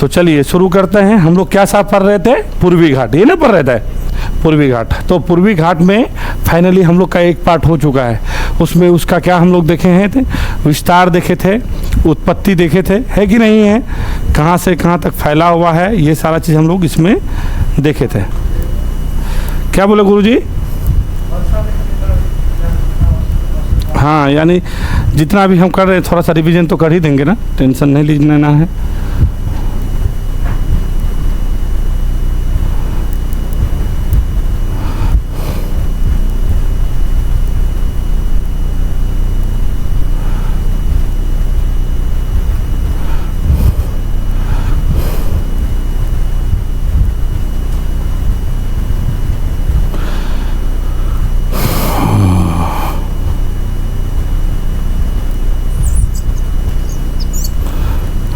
तो चलिए शुरू करते हैं। हम लोग क्या साफ पढ़ रहे थे? पूर्वी घाट, ये ना पढ़ रहे थे पूर्वी घाट। तो पूर्वी घाट में फाइनली हम लोग का एक पार्ट हो चुका है। उसमें उसका क्या हम लोग देखे हैं थे? विस्तार देखे थे, उत्पत्ति देखे थे, है कि नहीं है, कहाँ से कहाँ तक फैला हुआ है, ये सारा चीज़ हम लोग इसमें देखे थे। क्या बोले गुरुजी? हाँ, यानी जितना भी हम कर रहे हैं थोड़ा सा रिवीजन तो कर ही देंगे ना, टेंशन नहीं लेना है।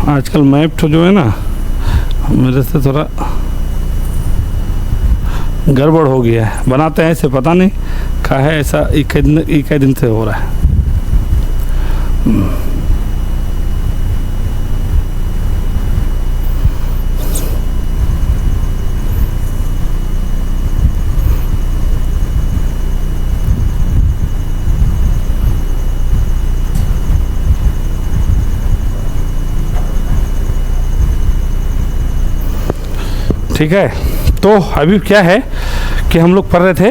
आजकल मैप तो जो है ना मेरे से थोड़ा गड़बड़ हो गया है, बनाते हैं ऐसे पता नहीं क्या है, ऐसा एक दिन से हो रहा है। ठीक है, तो अभी क्या है कि हम लोग पढ़ रहे थे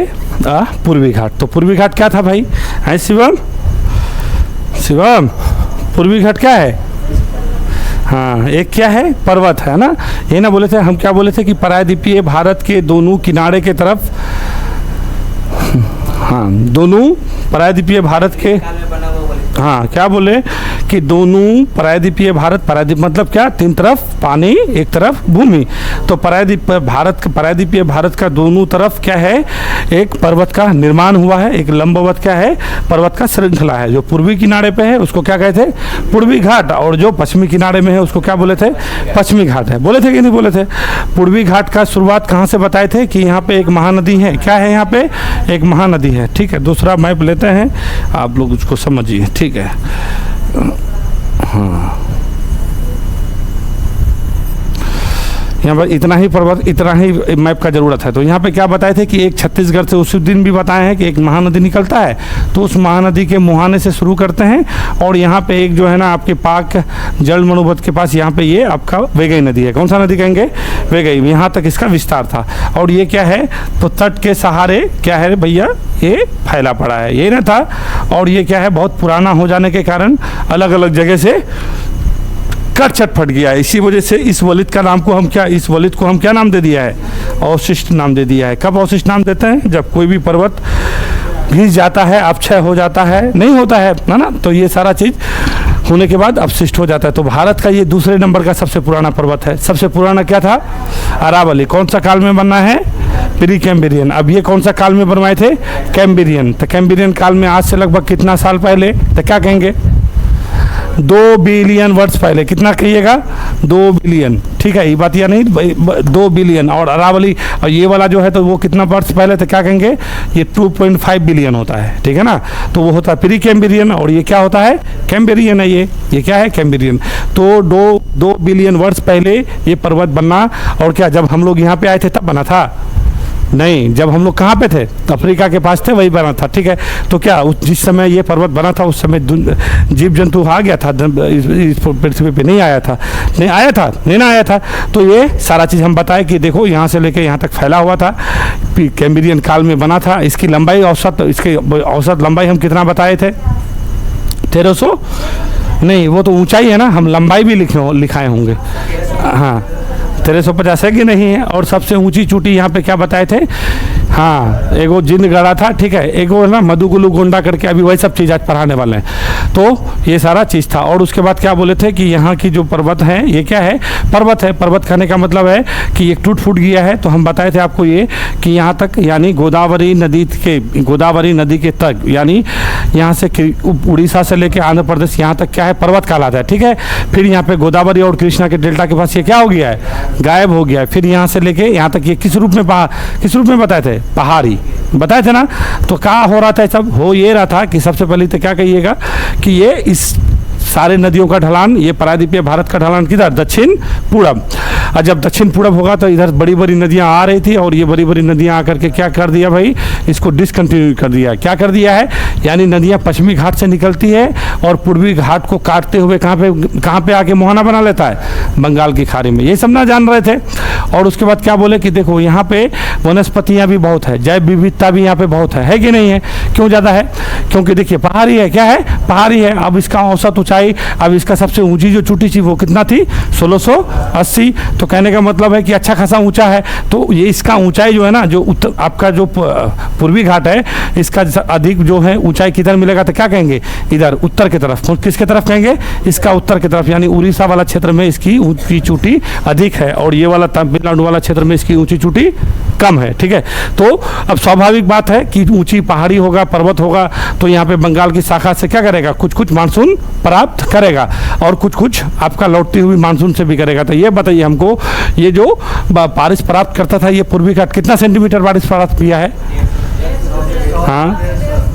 पूर्वी घाट। तो पूर्वी घाट क्या था भाई? है शिवम, शिवम पूर्वी घाट क्या है? हाँ, एक क्या है? पर्वत है ना। ये ना बोले थे हम, क्या बोले थे कि प्रायद्वीपीय भारत के दोनों किनारे के तरफ, हाँ दोनों प्रायद्वीपीय भारत के, हाँ क्या बोले कि दोनों प्रायद्वीपीय भारत, प्रायद्वीप मतलब क्या? तीन तरफ पानी, एक तरफ भूमि। तो प्रायद्वीपीय भारत का दोनों तरफ क्या है? एक पर्वत का निर्माण हुआ है, एक लंबवत क्या है? पर्वत का श्रृंखला है। जो पूर्वी किनारे पे है उसको क्या कहते हैं? पूर्वी घाट, और जो पश्चिमी किनारे में है उसको क्या बोले थे? पश्चिमी घाट है। बोले थे कि नहीं बोले थे? पूर्वी घाट का शुरुआत कहाँ से बताए थे कि यहाँ पे एक महानदी है। क्या है यहाँ पे? एक महानदी है। ठीक है, दूसरा मैप लेते हैं, आप लोग उसको समझिए। ठीक है, हाँ यहाँ पर इतना ही पर्वत, इतना ही मैप का ज़रूरत है। तो यहाँ पे क्या बताए थे कि एक छत्तीसगढ़ से उसी दिन भी बताए हैं कि एक महानदी निकलता है, तो उस महानदी के मुहाने से शुरू करते हैं, और यहाँ पे एक जो है ना आपके पाक जल मनोबत के पास यहाँ पे ये आपका वेगई नदी है। कौन सा नदी कहेंगे? वेगई। यहाँ तक इसका विस्तार था। और ये क्या है? तो तट के सहारे क्या है भैया? ये फैला पड़ा है, ये ना था। और ये क्या है? बहुत पुराना हो जाने के कारण अलग अलग जगह से कट छट फट गया है। इसी वजह से इस वलित का नाम को हम क्या, इस वलित को हम क्या नाम दे दिया है? अवशिष्ट नाम दे दिया है। कब अवशिष्ट नाम देते हैं? जब कोई भी पर्वत घिस जाता है, अपक्षय हो जाता है, नहीं होता है ना, तो ये सारा चीज़ होने के बाद अपशिष्ट हो जाता है। तो भारत का ये दूसरे नंबर का सबसे पुराना पर्वत है। सबसे पुराना क्या था? अरावली। कौन सा काल में बना है? Pre Cambrian. अब ये कौन सा काल में बनवाए थे? कैम्ब्रियन। तो कैम्ब्रियन काल में आज से लगभग कितना साल पहले? तो क्या कहेंगे? 2 बिलियन वर्ष पहले। कितना कहिएगा? 2 बिलियन। ठीक है, ये बात या नहीं? 2 बिलियन। और अरावली, और ये वाला जो है तो वो कितना वर्ष पहले? तो क्या कहेंगे? ये 2.5 बिलियन होता है। ठीक है ना, तो वो होता है प्री कैम्ब्रियन, और ये क्या होता है? कैम्ब्रियन है। ये क्या है? कैम्ब्रियन। तो 2 बिलियन वर्ष पहले ये पर्वत बनना, और क्या जब हम लोग यहाँ पे आए थे तब बना था? नहीं, जब हम लोग कहाँ पे थे? अफ्रीका के पास थे, वही बना था। ठीक है, तो क्या जिस समय ये पर्वत बना था उस समय जीव जंतु आ गया था इस पृथ्वी पे? नहीं आया था, नहीं आया था, नहीं ना आया था। तो ये सारा चीज़ हम बताएं कि देखो यहाँ से लेके यहाँ तक फैला हुआ था, कैम्ब्रियन काल में बना था। इसकी लंबाई औसत, इसकी औसत लंबाई हम कितना बताए थे? 1300 नहीं, वो तो ऊंचाई है ना, हम लंबाई भी लिखाए होंगे। हाँ, 1350 है कि नहीं है। और सबसे ऊंची चोटी यहाँ पे क्या बताए थे? हाँ, एगो जिंद गड़ा था। ठीक है, एगो है ना मधुगुलु गोंडा करके, अभी वही सब चीज़ आज पढ़ाने वाले हैं। तो ये सारा चीज़ था। और उसके बाद क्या बोले थे कि यहाँ की जो पर्वत है ये क्या है? पर्वत है। पर्वत कहने का मतलब है कि ये टूट फूट गया है। तो हम बताए थे आपको ये कि यहाँ तक, यानी गोदावरी नदी के तक, यानी यहाँ से उड़ीसा से लेके आंध्र प्रदेश यहाँ तक क्या है? पर्वत कहलाता है। ठीक है, फिर यहाँ पे गोदावरी और कृष्णा के डेल्टा के पास ये क्या हो गया है? गायब हो गया है। फिर यहाँ से लेके यहाँ तक ये किस रूप में बताए थे? पहाड़ी बताए थे ना। तो क्या हो रहा था? सब हो ये रहा था कि सबसे पहले तो क्या कहिएगा कि ये इस सारे नदियों का ढलान, ये प्रायद्वीपीय भारत का ढलान किधर, दक्षिण पूरब। और जब दक्षिण पूरब होगा तो इधर बड़ी बड़ी नदियां आ रही थी और ये बड़ी बड़ी नदियां आकर के क्या कर दिया भाई, इसको डिसकंटिन्यू कर दिया। क्या कर दिया है, यानी नदियां पश्चिमी घाट से निकलती है और पूर्वी घाट को काटते हुए कहाँ पे आके मुहाना बना लेता है, बंगाल की खाड़ी में। ये सब ना जान रहे थे। और उसके बाद क्या बोले कि देखो यहाँ पे वनस्पतियाँ भी बहुत है, जैव विविधता भी यहाँ पे बहुत है कि नहीं है। क्यों ज़्यादा है, क्योंकि देखिए पहाड़ी है, क्या है, पहाड़ी है। अब इसका औसत ऊंचाई, अब इसका सबसे ऊंची जो चोटी थी वो कितना थी, 1680। तो कहने का मतलब है कि अच्छा खासा ऊंचा है। तो ये इसका ऊंचाई जो है ना, जो उत्तर आपका जो पूर्वी घाट है, इसका अधिक जो है ऊंचाई किधर मिलेगा, तो क्या कहेंगे, इधर उत्तर की तरफ। किसके तरफ कहेंगे, इसका उत्तर की तरफ, यानी उड़ीसा वाला क्षेत्र में इसकी ऊंची चोटी अधिक है और ये वाला तमिलनाडु वाला क्षेत्र में इसकी ऊंची चोटी कम है। ठीक है, तो अब स्वाभाविक बात है कि ऊंची पहाड़ी होगा, पर्वत होगा, तो यहाँ पे बंगाल की शाखा से क्या करेगा, कुछ कुछ मानसून प्राप्त करेगा और कुछ कुछ आपका लौटती हुई मानसून से भी करेगा। तो ये बताइए हमको, ये जो बारिश प्राप्त करता था, ये पूर्वी घाट कितना सेंटीमीटर बारिश प्राप्त किया है, हाँ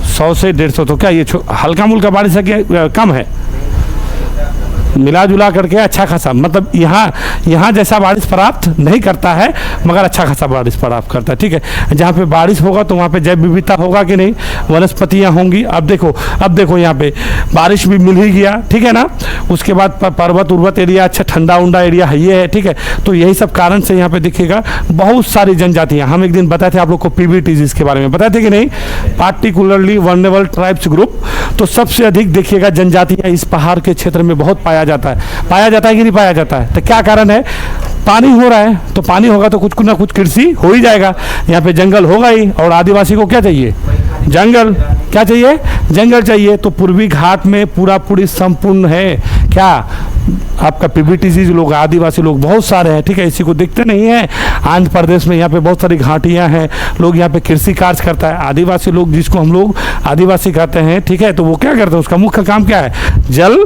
100 से 150। तो क्या ये हल्का मुल्का बारिश है कि कम है, मिला जुला करके अच्छा खासा, मतलब यहाँ जैसा बारिश प्राप्त नहीं करता है मगर अच्छा खासा बारिश प्राप्त करता है। ठीक है, जहाँ पे बारिश होगा तो वहाँ पे जैव विविधता होगा कि नहीं, वनस्पतियाँ होंगी। अब देखो यहाँ पे बारिश भी मिल ही गया, ठीक है ना। उसके बाद पर्वत उर्वत एरिया, अच्छा ठंडा उंडा एरिया है, ये है। ठीक है, तो यही सब कारण से यहाँ पे देखिएगा बहुत सारी जनजातियाँ। हम एक दिन बताए थे आप लोग को PBTs इसके बारे में, बताए थे कि नहीं, पार्टिकुलरली वल्नरेबल ट्राइब्स ग्रुप। तो सबसे अधिक देखिएगा जनजातियाँ इस पहाड़ के क्षेत्र में बहुत पाया जाता है कि नहीं पाया जाता है। तो क्या कारण है, पानी हो रहा है, तो पानी होगा तो कुछ ना कुछ कृषि हो ही जाएगा, यहाँ पे जंगल होगा ही। और आदिवासी को क्या चाहिए, जंगल, क्या चाहिए, जंगल चाहिए। तो पूर्वी घाट में पूरी संपूर्ण है क्या, आपका PBTs लोग, आदिवासी लोग बहुत सारे हैं। ठीक है, इसी को देखते नहीं है, आंध्र प्रदेश में यहाँ पे बहुत सारी घाटियाँ हैं, लोग यहाँ पे कृषि कार्य करता है। आदिवासी लोग, जिसको हम लोग आदिवासी कहते हैं, ठीक है, तो वो क्या करते हैं, उसका मुख्य काम क्या है, जल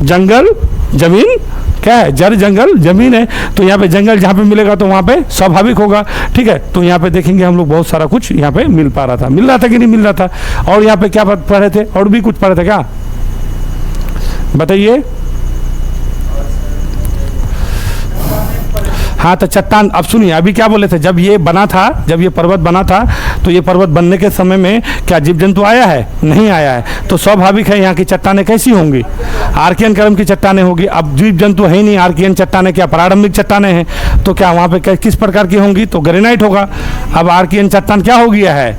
जंगल जमीन, क्या है, जल जंगल जमीन है। तो यहाँ पे जंगल जहाँ पे मिलेगा तो वहाँ पे स्वाभाविक होगा। ठीक है, तो यहाँ पे देखेंगे हम लोग बहुत सारा कुछ यहाँ पे मिल पा रहा था, मिल रहा था कि नहीं मिल रहा था। और यहाँ पे क्या पढ़ रहे थे, और भी कुछ पढ़ रहे थे क्या, बताइए। हाँ, तो चट्टान, अब सुनिए अभी क्या बोले थे, जब ये बना था, जब ये पर्वत बना था, तो ये पर्वत बनने के समय में क्या जीव जंतु आया है, नहीं आया है। तो स्वाभाविक है यहाँ की चट्टानें कैसी होंगी, आर्कियन क्रम की चट्टानें होगी। अब जीव जंतु है ही नहीं, आर्कियन चट्टानें क्या प्रारंभिक चट्टानें हैं, तो क्या वहाँ पे किस प्रकार की होंगी, तो ग्रेनाइट होगा। अब आर्कियन चट्टान क्या हो गया है,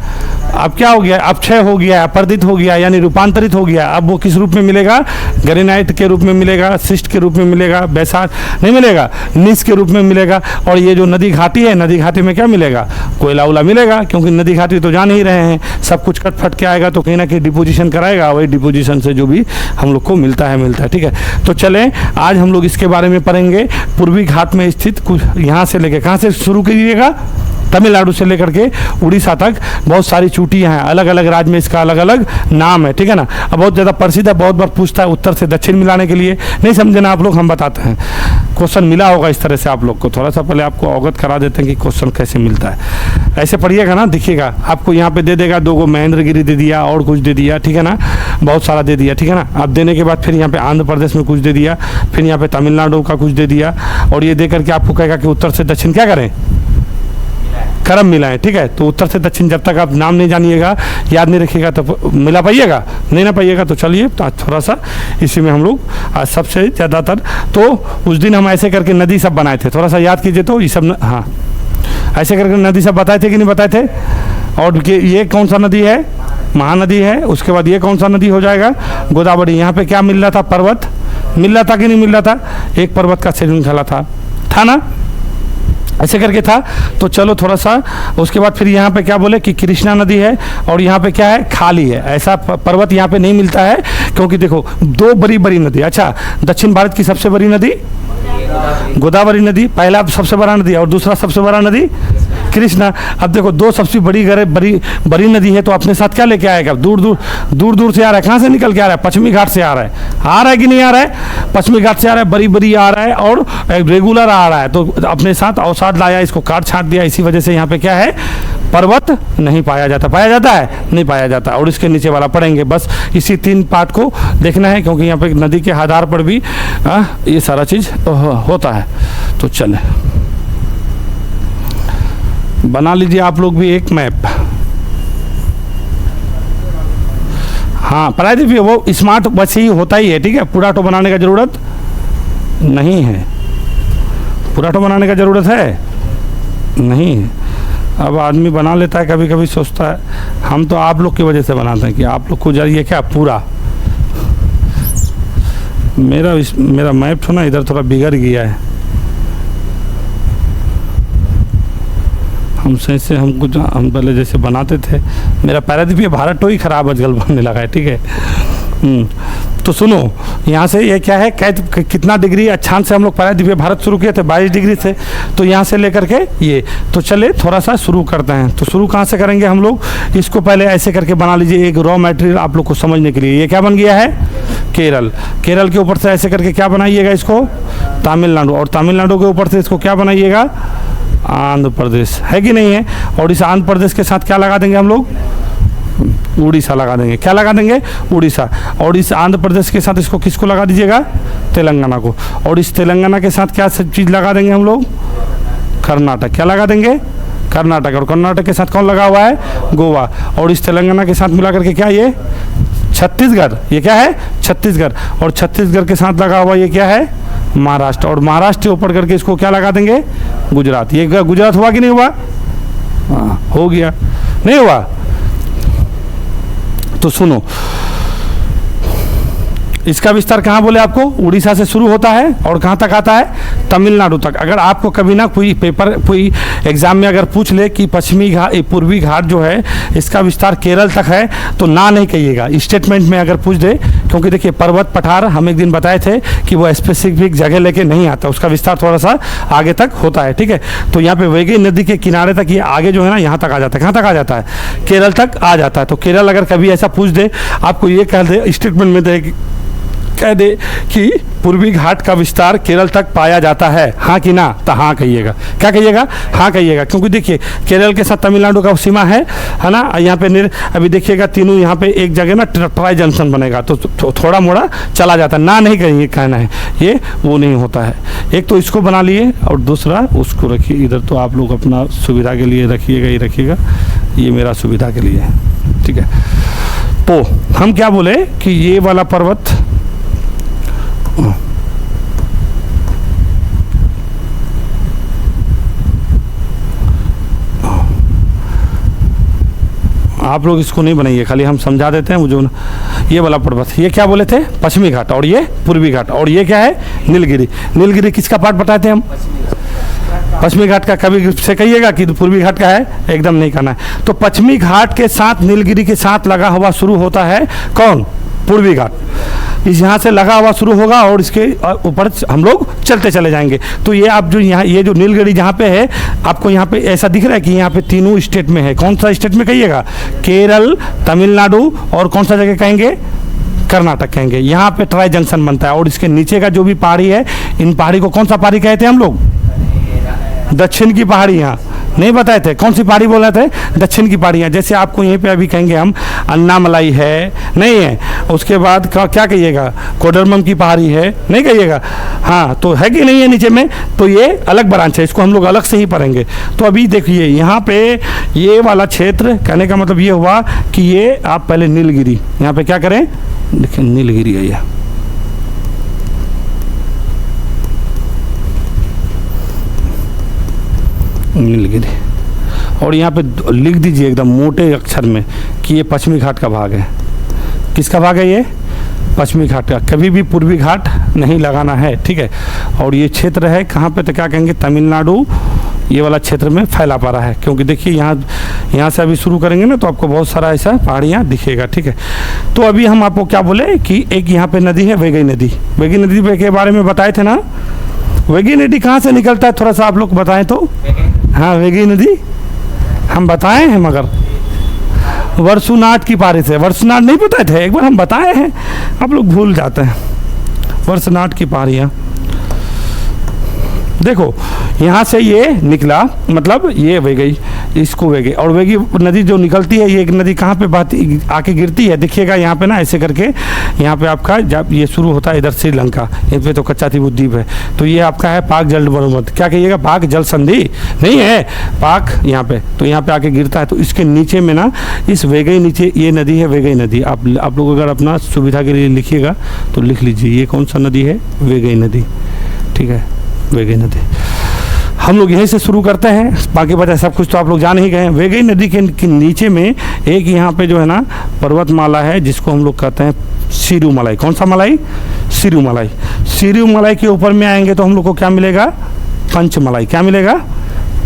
अब क्या हो गया, अपक्षय हो गया, अपरदित हो गया, यानी रूपांतरित हो गया। अब वो किस रूप में मिलेगा, ग्रेनाइट के रूप में मिलेगा, शिस्ट के रूप में मिलेगा, बैसाख नहीं मिलेगा, नीस के रूप में मिलेगा। और ये जो नदी घाटी है, नदी घाटी में क्या मिलेगा, कोयला उला मिलेगा, क्योंकि नदी घाटी तो जान ही रहे हैं, सब कुछ कट फट के आएगा तो कहीं ना कहीं डिपोजिशन कराएगा, वही डिपोजिशन से जो भी हम लोग को मिलता है। ठीक है, तो चलें आज हम लोग इसके बारे में पढ़ेंगे। पूर्वी घाट में स्थित कुछ, यहाँ से लेकर कहाँ से शुरू कीजिएगा, तमिलनाडु से लेकर के उड़ीसा तक बहुत सारी चोटियाँ हैं, अलग अलग राज्य में इसका अलग अलग नाम है। ठीक है ना, अब बहुत ज़्यादा प्रसिद्ध है, बहुत बार पूछता है उत्तर से दक्षिण मिलाने के लिए, नहीं समझे ना आप लोग, हम बताते हैं। क्वेश्चन मिला होगा इस तरह से आप लोग को, थोड़ा सा पहले आपको अवगत करा देते हैं कि क्वेश्चन कैसे मिलता है। ऐसे पढ़िएगा ना, देखिएगा आपको यहाँ पे दे देगा, 2 महेंद्रगिरी दे दिया और कुछ दे दिया, ठीक है ना, बहुत सारा दे दिया। ठीक है ना, अब देने के बाद फिर यहाँ पे आंध्र प्रदेश में कुछ दे दिया, फिर यहाँ पे तमिलनाडु का कुछ दे दिया, और ये दे करके आपको कहेगा कि उत्तर से दक्षिण क्या करें, क्रम मिलाएं। ठीक है, तो उत्तर से दक्षिण जब तक आप नाम नहीं जानिएगा, याद नहीं रखिएगा, तो मिला पाइएगा, नहीं ना पाइएगा। तो चलिए थोड़ा सा इसी में हम लोग आज सबसे ज़्यादातर, तो उस दिन हम ऐसे करके नदी सब बनाए थे, थोड़ा सा याद कीजिए। तो ये सब हाँ, ऐसे करके नदी सब बताए थे कि नहीं बताए थे। और ये कौन सा नदी है, महानदी है। उसके बाद ये कौन सा नदी हो जाएगा, गोदावरी। यहाँ पे क्या मिल रहा था, पर्वत मिल रहा था कि नहीं मिल रहा था, एक पर्वत का श्रृंखला था ना, ऐसे करके था। तो चलो थोड़ा सा, उसके बाद फिर यहाँ पे क्या बोले कि कृष्णा नदी है, और यहाँ पे क्या है, खाली है। ऐसा पर्वत यहाँ पे नहीं मिलता है, क्योंकि देखो 2 बड़ी नदी। अच्छा, दक्षिण भारत की सबसे बड़ी नदी गोदावरी नदी, पहला सबसे बड़ा नदी, और दूसरा सबसे बड़ा नदी कृष्णा। अब देखो 2 सबसे बड़ी नदी है, तो अपने साथ क्या लेके आएगा, दूर दूर से आ रहा है, कहाँ से निकल के आ रहा है, पश्चिमी घाट से आ रहा है। आ रहा है कि नहीं आ रहा है, पश्चिमी घाट से आ रहा है, बरी बरी आ रहा है और रेगुलर आ रहा है। तो अपने साथ अवसाद लाया, इसको काट छाट दिया, इसी वजह से यहाँ पे क्या है, पर्वत नहीं पाया जाता। पाया जाता है, नहीं पाया जाता। और इसके नीचे वाला पढ़ेंगे, बस इसी 3 पार्ट को देखना है, क्योंकि यहाँ पे नदी के आधार पर भी ये सारा चीज़ होता है। तो चले बना लीजिए आप लोग भी एक मैप। हाँ प्रायद्वीप वो स्मार्ट बस ही होता ही है, ठीक है। पूरा तो बनाने का ज़रूरत नहीं है, पूरा तो बनाने का ज़रूरत है नहीं है। अब आदमी बना लेता है, कभी कभी सोचता है, हम तो आप लोग की वजह से बनाते हैं कि आप लोग को जरिए क्या पूरा। मेरा मैप थोड़ा इधर थोड़ा बिगड़ गया है, हम पहले जैसे बनाते थे। मेरा प्रायद्वीपीय भारत तो ही खराब आजकल बनने लगा है, ठीक है। तो सुनो, यहाँ से ये क्या है, कितना डिग्री अक्षांश से हम लोग प्रायद्वीपीय भारत शुरू किए थे, 22 डिग्री से। तो यहाँ से लेकर के ये, तो चले थोड़ा सा शुरू करते हैं। तो शुरू कहाँ से करेंगे हम लोग, इसको पहले ऐसे करके बना लीजिए एक रॉ मटेरियल आप लोग को समझने के लिए। ये क्या बन गया है, केरल। केरल के ऊपर से ऐसे करके क्या बनाइएगा इसको, तमिलनाडु। और तमिलनाडु के ऊपर से इसको क्या बनाइएगा, आंध्र प्रदेश, है कि नहीं है। और इस आंध्र प्रदेश के साथ क्या लगा देंगे हम लोग, उड़ीसा लगा देंगे। क्या लगा देंगे, उड़ीसा। और इस आंध्र प्रदेश के साथ इसको किसको लगा दीजिएगा, तेलंगाना को। और इस तेलंगाना के साथ क्या चीज़ लगा देंगे हम लोग, कर्नाटक। क्या लगा देंगे, कर्नाटक। और कर्नाटक के साथ कौन लगा हुआ है, गोवा। और इस तेलंगाना के साथ मिला करके क्या, ये छत्तीसगढ़। ये क्या है, छत्तीसगढ़। और छत्तीसगढ़ के साथ लगा हुआ ये क्या है, महाराष्ट्र। और महाराष्ट्र के ऊपर करके इसको क्या लगा देंगे, गुजरात। ये गुजरात हुआ कि नहीं हुआ, हाँ हो गया, नहीं हुआ। तो सुनो, इसका विस्तार कहाँ बोले आपको, उड़ीसा से शुरू होता है और कहाँ तक आता है, तमिलनाडु तक। अगर आपको कभी ना कोई पेपर, कोई एग्जाम में अगर पूछ ले कि पश्चिमी घाट, पूर्वी घाट जो है इसका विस्तार केरल तक है, तो ना नहीं कहिएगा स्टेटमेंट में अगर पूछ दे। क्योंकि देखिए पर्वत पठार हम एक दिन बताए थे कि वो स्पेसिफिक जगह लेके नहीं आता, उसका विस्तार थोड़ा सा आगे तक होता है, ठीक है। तो यहाँ पे वैगई नदी के किनारे तक ये आगे जो है ना, यहाँ तक आ जाता है। कहाँ तक आ जाता है, केरल तक आ जाता है। तो केरल अगर कभी ऐसा पूछ दे, आपको ये कह दे स्टेटमेंट में दे, कह दे कि पूर्वी घाट का विस्तार केरल तक पाया जाता है, हाँ कि ना, तो हाँ कहिएगा। क्या कहिएगा, हाँ कहिएगा। क्योंकि देखिए केरल के साथ तमिलनाडु का सीमा है ना। यहाँ पे अभी देखिएगा तीनों यहाँ पे एक जगह ना ट्राई जंक्शन बनेगा, तो थोड़ा मोड़ा चला जाता है। ना नहीं कहेंगे, कहना है ये वो नहीं होता है। एक तो इसको बना लिए और दूसरा उसको रखिए इधर। तो आप लोग अपना सुविधा के लिए रखिएगा, ये रखिएगा, ये मेरा सुविधा के लिए है, ठीक है। तो हम क्या बोले कि ये वाला पर्वत, आप लोग इसको नहीं बनाइए, खाली हम समझा देते हैं। मुझे ये वाला पर्वत, ये क्या बोले थे, पश्चिमी घाट। और ये पूर्वी घाट। और ये क्या है, नीलगिरी। नीलगिरी किसका पार्ट बताए थे हम, पश्चिमी घाट का। कभी से कहिएगा कि पूर्वी घाट का है, एकदम नहीं कहना है। तो पश्चिमी घाट के साथ नीलगिरी के साथ लगा हुआ शुरू होता है कौन, पूर्वी घाट। इस यहाँ से लगा हुआ शुरू होगा और इसके ऊपर हम लोग चलते चले जाएंगे। तो ये आप जो यहाँ, ये जो नीलगिरी जहाँ पे है, आपको यहाँ पे ऐसा दिख रहा है कि यहाँ पे तीनों स्टेट में है। कौन सा स्टेट में कहिएगा, केरल, तमिलनाडु और कौन सा जगह कहेंगे, कर्नाटक कहेंगे। यहाँ पे ट्राई जंक्शन बनता है। और इसके नीचे का जो भी पहाड़ी है, इन पहाड़ी को कौन सा पहाड़ी कहते हैं हम लोग, दक्षिण की पहाड़ियाँ। नहीं बताए थे कौन सी पहाड़ी बोल रहे थे, दक्षिण की पहाड़ियाँ। जैसे आपको यहीं पे अभी कहेंगे हम अन्नामलाई है, नहीं है। उसके बाद क्या कहिएगा, कोडरमम की पहाड़ी है, नहीं कहिएगा, हाँ। तो है कि नहीं है नीचे में, तो ये अलग ब्रांच है, इसको हम लोग अलग से ही पढ़ेंगे। तो अभी देखिए यहाँ पे ये वाला क्षेत्र, कहने का मतलब ये हुआ कि ये आप पहले नीलगिरी, यहाँ पे क्या करें, देखिए नीलगिरी है ये, नीलगिरी। और यहाँ पे लिख दीजिए एकदम मोटे अक्षर में कि ये पश्चिमी घाट का भाग है। किसका भाग है ये, पश्चिमी घाट का। कभी भी पूर्वी घाट नहीं लगाना है, ठीक है। और ये क्षेत्र है कहाँ पे, तो क्या कहेंगे, तमिलनाडु ये वाला क्षेत्र में फैला पा रहा है। क्योंकि देखिए यहाँ से अभी शुरू करेंगे ना, तो आपको बहुत सारा ऐसा पहाड़ियाँ दिखेगा, ठीक है। तो अभी हम आपको क्या बोले कि एक यहाँ पे नदी है वैगई नदी। वैगई नदी के बारे में बताए थे ना। वैगई नदी कहाँ से निकलता है, थोड़ा सा आप लोग बताएं तो। हाँ वैगई नदी हम बताए हैं, मगर वर्षुनाट की पारी से। वर्षुनाट नहीं बताए थे, एक बार हम बताए हैं, आप लोग भूल जाते हैं। वर्षनाट की पहाड़ियाँ। देखो यहाँ से ये निकला, मतलब ये बह गई, इसको बह गई, और वेगी नदी जो निकलती है, ये एक नदी कहाँ पे बहती आके गिरती है, देखिएगा यहाँ पे ना ऐसे करके, यहाँ पे आपका जब ये शुरू होता है इधर श्रीलंका, इन पे तो कच्चातीबूत द्वीप है, तो ये आपका है पाक जल बंदोबस्त, क्या कहिएगा, पाक जल संधि नहीं है, पाक यहाँ पे, तो यहाँ पे आके गिरता है। तो इसके नीचे में ना, इस वेगई नीचे ये नदी है, वेगई नदी। आप लोग अगर अपना सुविधा के लिए लिखिएगा तो लिख लीजिए, ये कौन सा नदी है, वेगई नदी, ठीक है, वेगई नदी। हम लोग यहीं से शुरू करते हैं, बाकी बचा सब कुछ तो आप लोग जान ही गए हैं। वेगई नदी के नीचे में एक यहाँ पे जो है ना पर्वतमाला है, जिसको हम लोग कहते हैं सिरुमलाई। कौन सा मलाई, सिरुमलाई। सिरुमलाई के ऊपर में आएंगे तो हम लोग को क्या मिलेगा, पंचमलाई। क्या मिलेगा,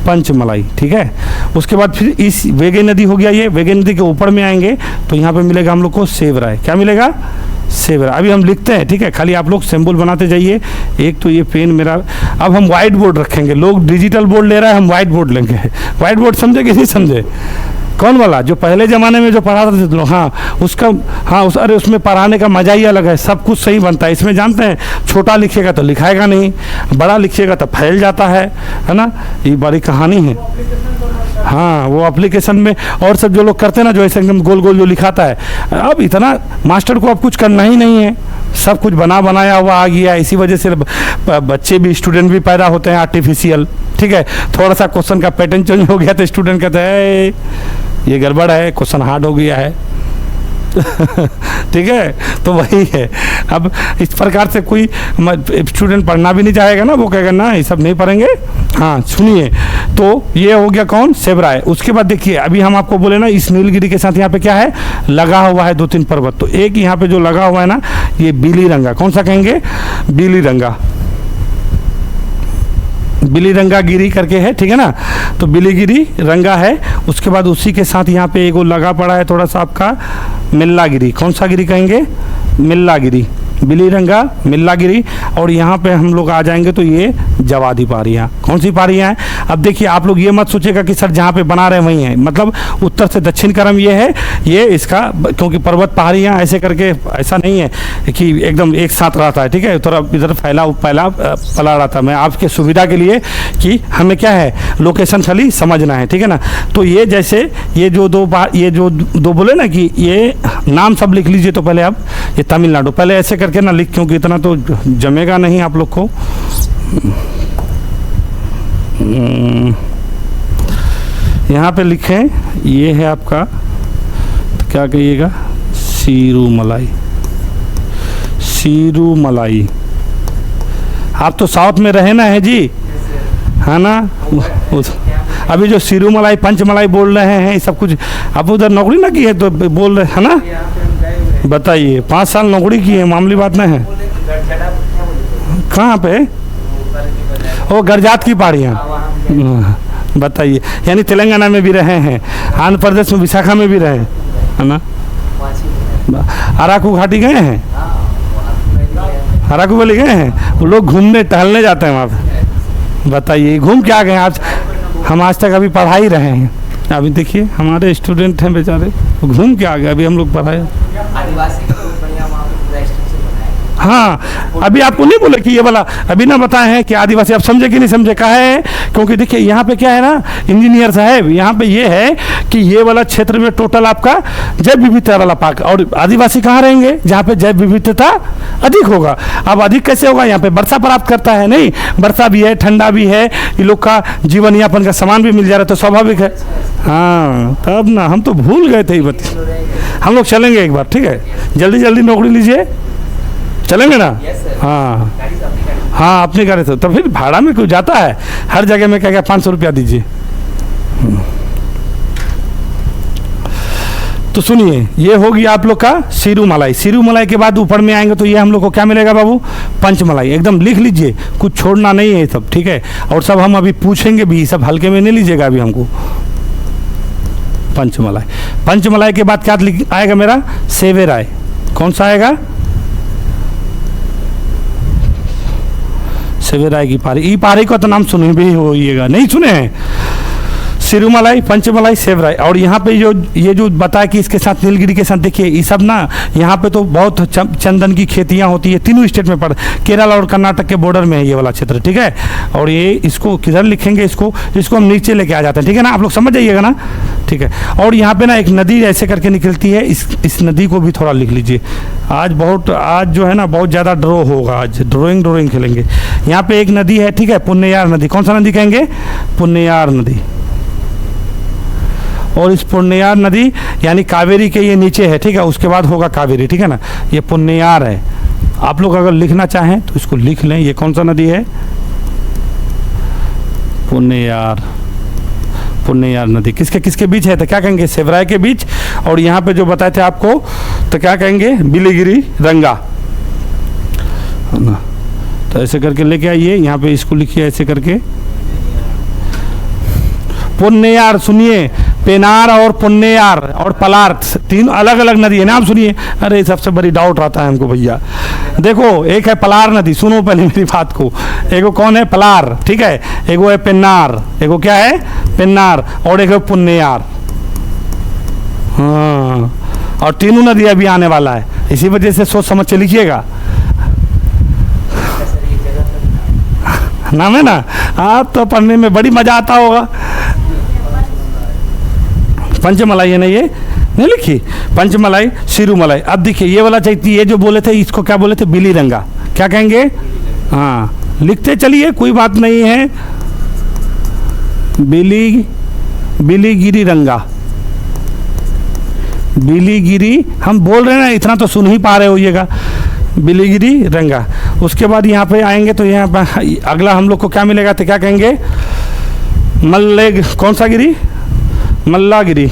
पंचमलाई, ठीक है। उसके बाद फिर इस वेगई नदी हो गया, ये वेगई नदी के ऊपर में आएंगे तो यहाँ पे मिलेगा हम लोग को सेवराय। क्या मिलेगा, सेवराय। अभी हम लिखते हैं, ठीक है, खाली आप लोग सिंबल बनाते जाइए। एक तो ये पेन मेरा, अब हम वाइट बोर्ड रखेंगे, लोग डिजिटल बोर्ड ले रहा है, हम वाइट बोर्ड लेंगे। वाइट बोर्ड समझे कि नहीं समझे, कौन वाला जो पहले ज़माने में जो पढ़ाते थे लोग, हाँ उसका, हाँ उस, अरे उसमें पढ़ाने का मज़ा ही अलग है, सब कुछ सही बनता है। इसमें जानते हैं, छोटा लिखिएगा तो लिखाएगा नहीं, बड़ा लिखिएगा तो फैल जाता है ना, ये बड़ी कहानी है। हाँ वो एप्लीकेशन में और सब जो लोग करते हैं ना, जो ऐसे एकदम गोल गोल जो लिखाता है, अब इतना मास्टर को अब कुछ करना ही नहीं है, सब कुछ बना बनाया हुआ आ गया। इसी वजह से बच्चे भी, स्टूडेंट भी पैदा होते हैं आर्टिफिशियल, ठीक है। थोड़ा सा क्वेश्चन का पैटर्न चेंज हो गया तो स्टूडेंट कहते हैं ये गड़बड़ है, क्वेश्चन हार्ड हो गया है। ठीक है, तो वही है। अब इस प्रकार से कोई स्टूडेंट पढ़ना भी नहीं चाहेगा ना, वो कहेगा ना ये सब नहीं पढ़ेंगे। हाँ सुनिए, तो ये हो गया कौन, सेवराय। उसके बाद देखिए, अभी हम आपको बोले ना, इस नीलगिरी के साथ यहाँ पे क्या है, लगा हुआ है 2-3 पर्वत। तो एक यहाँ पे जो लगा हुआ है ना, ये बिलीरंगा। कौन सा कहेंगे, बिलीरंगा, बिलीरंगा गिरी करके है, ठीक है ना। तो बिलीगिरी रंगा है। उसके बाद उसी के साथ यहाँ पे एगो लगा पड़ा है थोड़ा सा आपका मिल्लागिरी। कौन सा गिरी कहेंगे, मिल्लागिरी, बिलीरंगा, मिल्लागिरी। और यहाँ पे हम लोग आ जाएंगे तो ये जवादी पहाड़ियाँ। कौन सी पहाड़ियाँ हैं, अब देखिए आप लोग ये मत सोचेगा कि सर जहाँ पे बना रहे वहीं है, मतलब उत्तर से दक्षिण क्रम ये है, ये इसका, क्योंकि पर्वत पहाड़ियाँ ऐसे करके, ऐसा नहीं है कि एकदम एक साथ रहता है, ठीक है, थोड़ा इधर फैला पला रहता है। मैं आपके सुविधा के लिए कि हमें क्या है, लोकेशन खाली समझना है, ठीक है ना। तो ये जैसे ये जो दो बोले ना कि ये नाम सब लिख लीजिए। तो पहले आप ये तमिलनाडु, पहले ऐसे करके ना लिख, क्योंकि इतना तो जमेगा नहीं आप लोग को। यहाँ पे लिखें, ये है आपका, तो क्या कहिएगा, सिरुमलाई, सिरुमलाई। आप तो साउथ में रहे ना है जी, है ना। अभी जो सिरुमलाई, पंचमलाई बोल रहे हैं, ये सब कुछ आप उधर नौकरी ना की है तो बोल रहे हैं ना। बताइए, 5 साल नौकरी की है, मामूली बात नहीं है। कहाँ पे, वो गरजात की पहाड़ियाँ, बताइए। यानी तेलंगाना में भी रहे हैं, आंध्र प्रदेश में विशाखा में भी रहे, है ना। अराकू घाटी गए हैं, अराकू वैली गए हैं, वो लोग घूमने टहलने जाते हैं वहाँ पे। बताइए घूम के आ गए आज, हम आज तक अभी पढ़ा ही रहे हैं। अभी देखिए हमारे स्टूडेंट हैं बेचारे, घूम के आ गए, अभी हम लोग पढ़ाए। हाँ, अभी आपको नहीं बोले कि ये वाला अभी ना बताए हैं कि आदिवासी, आप समझे कि नहीं समझे, कहा है क्योंकि देखिए यहाँ पे क्या है ना, इंजीनियर साहब, यहाँ पे ये है कि ये वाला क्षेत्र में टोटल आपका जैव विविधता वाला पार्क, और आदिवासी कहाँ रहेंगे, जहाँ पे जैव विविधता अधिक होगा। अब अधिक कैसे होगा, यहाँ पे वर्षा प्राप्त करता है, नहीं वर्षा भी है, ठंडा भी है, ये लोग का जीवन यापन का सामान भी मिल जा रहा है, तो स्वाभाविक है। हाँ तब ना, हम तो भूल गए थे, हम लोग चलेंगे एक बार, ठीक है, जल्दी जल्दी नौकरी लीजिए, चलेंगे ना। हाँ हाँ, अपनी गाड़ी से, तो फिर भाड़ा में क्यों जाता है, हर जगह में क्या 500 रुपया दीजिए। तो सुनिए, ये होगी आप लोग का सिरुमलाई। सिरुमलाई के बाद ऊपर में आएंगे तो ये हम लोग को क्या मिलेगा बाबू, पंचमलाई। एकदम लिख लीजिए, कुछ छोड़ना नहीं है सब, ठीक है। और सब हम अभी पूछेंगे भी, सब हल्के में नहीं लीजिएगा अभी हमको। पंचमलाई, पंचमलाई के बाद क्या आएगा मेरा, सेवेराय। कौन सा आएगा, सेवेराय की पहाड़ी। ई पहाड़ी का तो नाम सुने भी होइएगा, नहीं सुने हैं। सिरुमलाई, पंचमलाई, सेवराई। और यहाँ पे ये जो बताया कि इसके साथ नीलगिरी के साथ, देखिए ये सब ना यहाँ पे तो बहुत चंदन की खेतियाँ होती है, तीनों स्टेट में पड़, केरल और कर्नाटक के बॉर्डर में है ये वाला क्षेत्र, ठीक है। और ये इसको किधर लिखेंगे, इसको हम नीचे लेके आ जाते हैं, ठीक है ना, आप लोग समझ जाइएगा ना, ठीक है। और यहाँ पे ना एक नदी ऐसे करके निकलती है, इस नदी को भी थोड़ा लिख लीजिए। आज जो है ना बहुत ज़्यादा ड्रॉ होगा, आज ड्राइंग खेलेंगे। यहाँ पे एक नदी है, ठीक है, पुन्नयार नदी। कौन सा नदी कहेंगे? पुन्नयार नदी। और इस पुन्नयार नदी यानी कावेरी के ये नीचे है, ठीक है, उसके बाद होगा कावेरी, ठीक है ना। ये पुन्नयार है, आप लोग अगर लिखना चाहें तो इसको लिख लें। ये कौन सा नदी है? पुन्नयार नदी। किसके बीच है? तो क्या कहेंगे? सेवराय के बीच। और यहाँ पे जो बताए थे आपको तो क्या कहेंगे? बिलीगिरी रंगा, है ना। तो ऐसे करके लेके आइए, यहाँ पे इसको लिखिए ऐसे करके। पुन्नयार, सुनिए, पेनार और पुन्नयार और पलार, तीन अलग अलग नदी है, नाम सुनिए। अरे सबसे बड़ी डाउट आता है हमको भैया। देखो, एक है पलार नदी, सुनो पहले मेरी बात को। एगो कौन है? पलार, ठीक है। एगो है पेन्नार, एगो क्या है? पेन्नार। और एक है पुन्नयार। हाँ, और तीनों नदी अभी आने वाला है, इसी वजह से सोच समझ के लिखिएगा। नाम है ना, आप तो पढ़ने में बड़ी मजा आता होगा। पंचमलाई है ना, ये नहीं लिखी? पंचमलाई, सिरुमलाई। अब देखिए ये वाला चाहिए, ये जो बोले थे इसको क्या बोले थे? बिलीरंगा। क्या कहेंगे? हाँ, लिखते चलिए, कोई बात नहीं है। बिलीगिरी रंगा, बिलीगिरी हम बोल रहे हैं ना, इतना तो सुन ही पा रहे होइएगा। बिलीगिरी रंगा। उसके बाद यहाँ पे आएंगे तो यहाँ पर अगला हम लोग को क्या मिलेगा? तो क्या कहेंगे? मल्लेग, कौन सा गिरी? मल्लागिरी।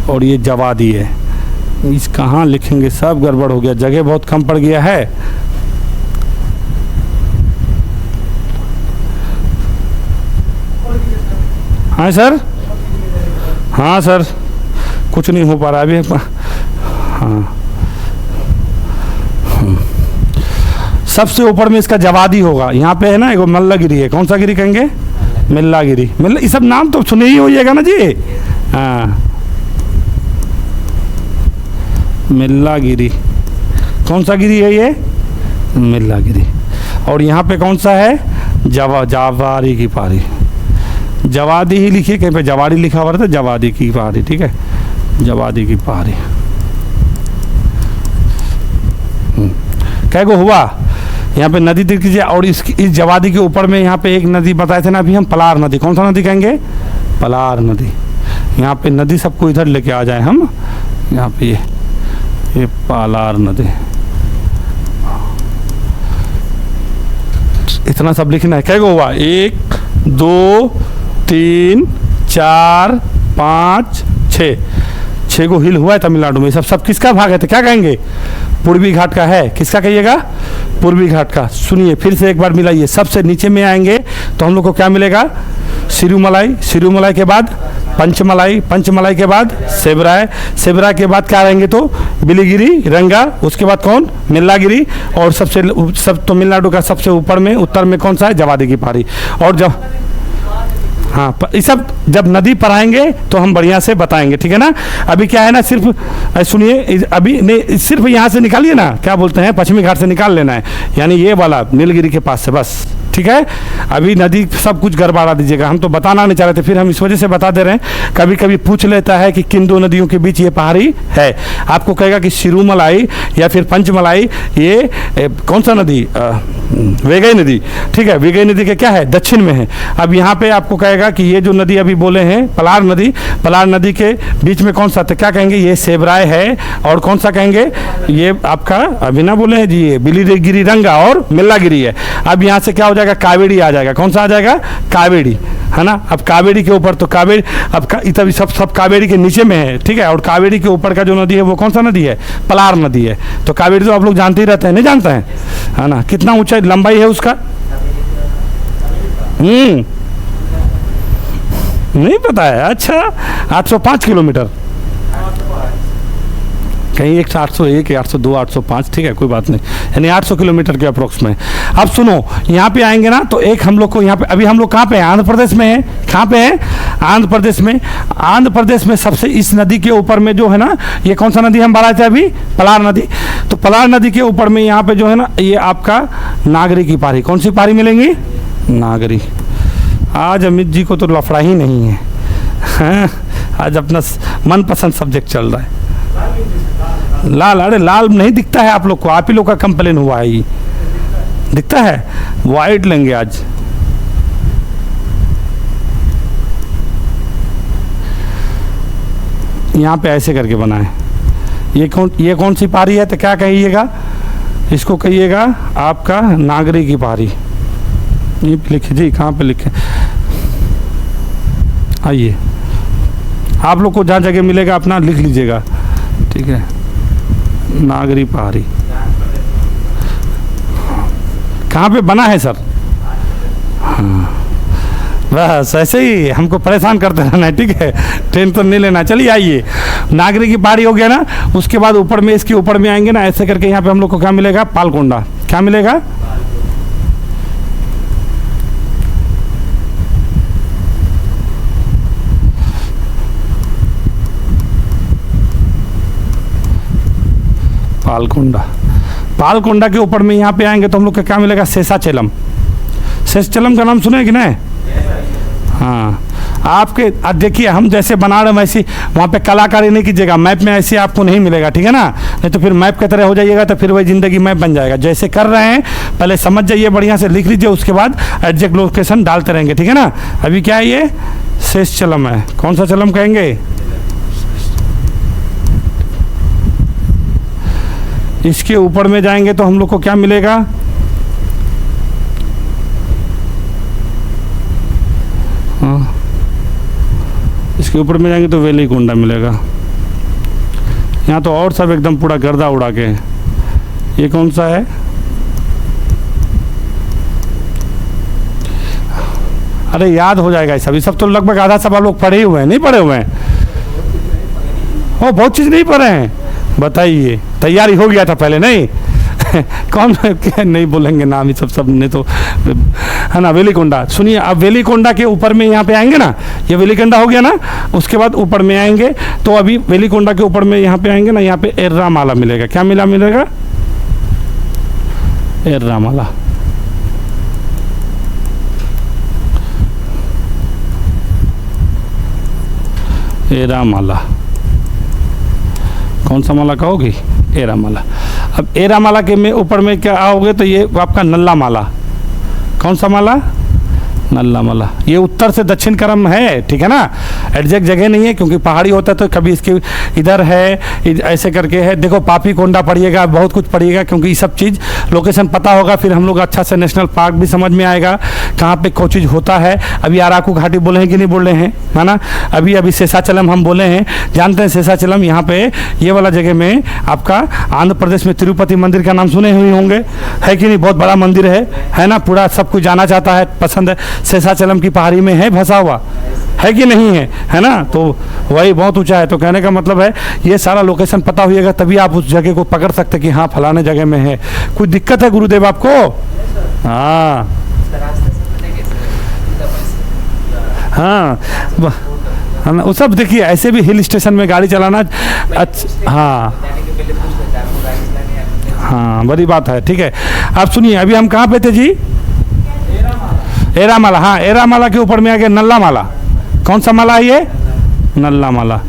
और ये जवादी है। इस कहाँ लिखेंगे? सब गड़बड़ हो गया, जगह बहुत कम पड़ गया है। हाँ सर, हाँ सर, कुछ नहीं हो पा रहा अभी। हाँ, सबसे ऊपर में इसका जवादी होगा। यहाँ पे है ना एगो मल्लागिरी है। कौन सा गिरी कहेंगे? मिल्लागिरी। ये सब नाम तो सुने ही होइएगा ना जी। हाँ, मिल्लागिरी। कौन सा गिरी है ये? मिल्लागिरी। और यहाँ पे कौन सा है? जवारी की पहाड़ी। जवादी ही लिखिए, कहीं पे जवारी लिखा हुआ था, जवादी की पहाड़ी, ठीक है, जवादी की पहाड़ी। क्या को हुआ? यहाँ पे नदी देख लीजिए। और इस जवादी के ऊपर में यहाँ पे एक नदी बताए थे ना अभी हम, पलार नदी। कौन सा नदी कहेंगे? पलार नदी। यहाँ पे नदी सबको इधर लेके आ जाए हम। यहाँ पे ये पलार नदी, इतना सब लिखना है। क्या को हुआ? 1 2 3 4 5 6 को हिल हुआ है तमिलनाडु में। सब किसका भाग है? तो क्या कहेंगे? पूर्वी घाट का है। किसका कहिएगा? पूर्वी घाट का। सुनिए फिर से एक बार मिलाइए। सबसे नीचे में आएंगे तो हम लोग को क्या मिलेगा? सिरुमलाई, सिरुमलाई के बाद पंचमलाई, पंचमलाई के बाद सेवराय, सेवराय के बाद क्या रहेंगे? तो बिलीगिरी रंगा। उसके बाद कौन? मिल्लागिरी। और सब तमिलनाडु का सबसे ऊपर में उत्तर में कौन सा है? जवादी की पहाड़ी। और जब हाँ, ये सब जब नदी पढ़ाएंगे तो हम बढ़िया से बताएंगे, ठीक है ना। अभी क्या है ना, सिर्फ सुनिए, अभी नहीं, सिर्फ यहाँ से निकालिए ना, क्या बोलते हैं, पश्चिमी घाट से निकाल लेना है, यानी ये वाला नीलगिरी के पास से, बस, ठीक है। अभी नदी सब कुछ गड़बड़ा दीजिएगा, हम तो बताना नहीं चाह रहे थे, फिर हम इस वजह से बता दे रहे हैं। कभी कभी पूछ लेता है कि किन दो नदियों के बीच ये पहाड़ी है, आपको कहेगा कि सिरुमलाई या फिर पंचमलाई, ये कौन सा नदी? वेगई नदी, ठीक है। वेगई नदी के क्या है? दक्षिण में है। अब यहाँ पे आपको कहेगा कि ये जो नदी अभी बोले हैं पलार नदी, पलार नदी के बीच में कौन सा? तो क्या कहेंगे? ये सेवराय है। और कौन सा कहेंगे? ये आपका अभी ना बोले हैं जी, ये बिलीगिरी रंगा और मिल्लागिरी है। अब यहाँ से क्या हो जाएगा? कावेरी आ जाएगा। कौन सा आ जाएगा? कावेरी, है ना। अब कावेरी के ऊपर तो कावेरी, अब तभी सब कावेरी के नीचे में है, ठीक है। और कावेरी के ऊपर का जो नदी है वो कौन सा नदी है? पलार नदी है। तो कावेरी तो आप लोग जानते ही रहते हैं, नहीं जानते हैं, है ना। कितना ऊंचा लंबाई है उसका? नहीं पता है? अच्छा, 805 किलोमीटर। कहीं 801 या 802 805, ठीक है कोई बात नहीं, यानी 800 किलोमीटर के अप्रोक्स में। अब सुनो, यहाँ पे आएंगे ना तो एक हम लोग को यहाँ पे, अभी हम लोग कहाँ पे हैं, आंध्र प्रदेश में है। कहाँ पे है, आंध्र प्रदेश में। आंध्र प्रदेश में सबसे इस नदी के ऊपर में जो है ना, ये कौन सा नदी हम बढ़ाए थे अभी, पलार नदी। तो पलार नदी के ऊपर में यहाँ पे जो है ना, ये आपका नागरी की पारी। कौन सी पारी मिलेंगी, नागरी। आज अमित जी को तो लफड़ा ही नहीं है, हाँ? आज अपना मनपसंद सब्जेक्ट चल रहा है। लाल, अरे लाल नहीं दिखता है आप लोग को, आप ही लोग का कंप्लेन हुआ है, ये दिखता है। वाइट लेंगे आज। यहाँ पे ऐसे करके बनाए। ये कौन सी पारी है, तो क्या कहिएगा, इसको कहिएगा आपका नागरी की पारी। ये लिखे जी, कहाँ पे लिखे, आइए आप लोग को जहाँ जगह मिलेगा अपना लिख लीजिएगा, ठीक है। नागरी पहाड़ी कहाँ पे बना है सर, हाँ बस ऐसे ही हमको परेशान करते रहना है, ठीक है, टेंशन नहीं लेना। चलिए आइए, नागरी की पहाड़ी हो गया ना, उसके बाद ऊपर में, इसके ऊपर में आएंगे ना ऐसे करके, यहाँ पे हम लोग को क्या मिलेगा, पालकोंडा। क्या मिलेगा, पालकोंडा। पालकोंडा के ऊपर में यहाँ पे आएंगे तो हम लोग का क्या मिलेगा, शेषाचलम। शेषाचलम का नाम सुने कि नहीं, हाँ। आपके देखिए हम जैसे बना रहे हैं वैसी वहाँ पे कलाकारी नहीं कीजिएगा, मैप में ऐसे आपको नहीं मिलेगा, ठीक है ना, नहीं तो फिर मैप की तरह हो जाइएगा, तो फिर वही ज़िंदगी मैप बन जाएगा। जैसे कर रहे हैं पहले समझ जाइए, बढ़िया से लिख लीजिए, उसके बाद एग्जैक्ट लोकेशन डालते रहेंगे, ठीक है ना। अभी क्या है, ये शेषाचलम है। कौन सा चलम कहेंगे, इसके ऊपर में जाएंगे तो हम लोग को क्या मिलेगा, हाँ इसके ऊपर में जाएंगे तो वेलिकोंडा मिलेगा। यहाँ तो और सब एकदम पूरा गर्दा उड़ा के। ये कौन सा है, अरे याद हो जाएगा सब, ये सब तो लगभग आधा सब आप लोग पढ़े हुए हैं, नहीं पढ़े हुए हैं, वो बहुत चीज़ नहीं पढ़े हैं। बताइए, तैयारी हो गया था पहले नहीं कौन नहीं बोलेंगे नाम, ये सब नहीं तो है ना। वेलिकोंडा सुनिए, अब वेलिकोंडा के ऊपर में यहाँ पे आएंगे ना, ये वेलिकोंडा हो गया ना, उसके बाद ऊपर में आएंगे तो अभी वेलिकोंडा के ऊपर में यहाँ पे आएंगे ना, यहाँ पे एर्रामाला मिलेगा। क्या मिलेगा, एर्रामाला। एरामाला, कौन सा माला कहोगी, एरामाला। अब एरामाला के में ऊपर में क्या आओगे तो ये आपका नल्ला माला। कौन सा माला, नल्ला माला। ये उत्तर से दक्षिण क्रम है, ठीक है ना, एग्जैक्ट जगह नहीं है क्योंकि पहाड़ी होता है तो कभी इसके इधर है, ऐसे करके है। देखो पापी कोंडा पढ़िएगा, बहुत कुछ पढ़िएगा क्योंकि ये सब चीज़ लोकेशन पता होगा, फिर हम लोग अच्छा से नेशनल पार्क भी समझ में आएगा कहाँ पे कोई चीज़ होता है। अभी अराकू घाटी बोले हैं कि नहीं बोले हैं, है ना। अभी शेषाचलम हम बोले हैं, जानते हैं शेषाचलम यहाँ पे ये वाला जगह में आपका आंध्र प्रदेश में तिरुपति मंदिर का नाम सुने हुए होंगे, है कि नहीं, बहुत बड़ा मंदिर है ना, पूरा सब कुछ जाना चाहता है, पसंद है। शेषाचलम की पहाड़ी में है फंसा हुआ, है कि नहीं है ना, तो वही बहुत ऊंचा है। तो कहने का मतलब है ये सारा लोकेशन पता होइएगा तभी आप उस जगह को पकड़ सकते कि हाँ फलाने जगह में है। कोई दिक्कत है गुरुदेव आपको, हाँ हाँ वो सब देखिए, ऐसे भी हिल स्टेशन में गाड़ी चलाना अच्छा, हाँ बड़ी बात है, ठीक है। आप सुनिए, अभी हम कहाँ पे थे जी, एरामाला। हाँ एरामाला के ऊपर में आ गया नल्ला माला। कौन सा माला है ये, नल्ला माला।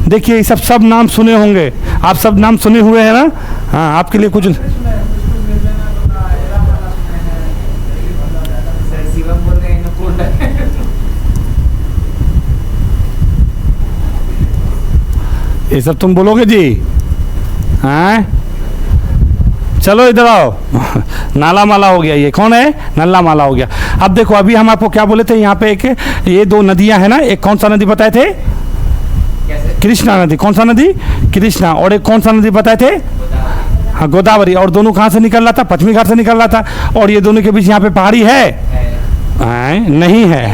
देखिए ये सब नाम सुने होंगे आप, सब नाम सुने हुए हैं ना। हाँ आपके लिए कुछ ये सब तुम बोलोगे जी, हाँ चलो इधर आओ नाला माला हो गया, ये कौन है, नल्ला माला हो गया। अब देखो अभी हम आपको क्या बोले थे, यहाँ पे एक ये दो नदियां है ना, एक कौन सा नदी बताए थे, कृष्णा नदी। कौन सा नदी, कृष्णा। और एक कौन सा नदी बताए थे, हाँ गोदावरी। और दोनों कहाँ से निकल रहा था, पश्चिमी घाट से निकल रहा था। और ये दोनों के बीच यहाँ पे पहाड़ी है नहीं है,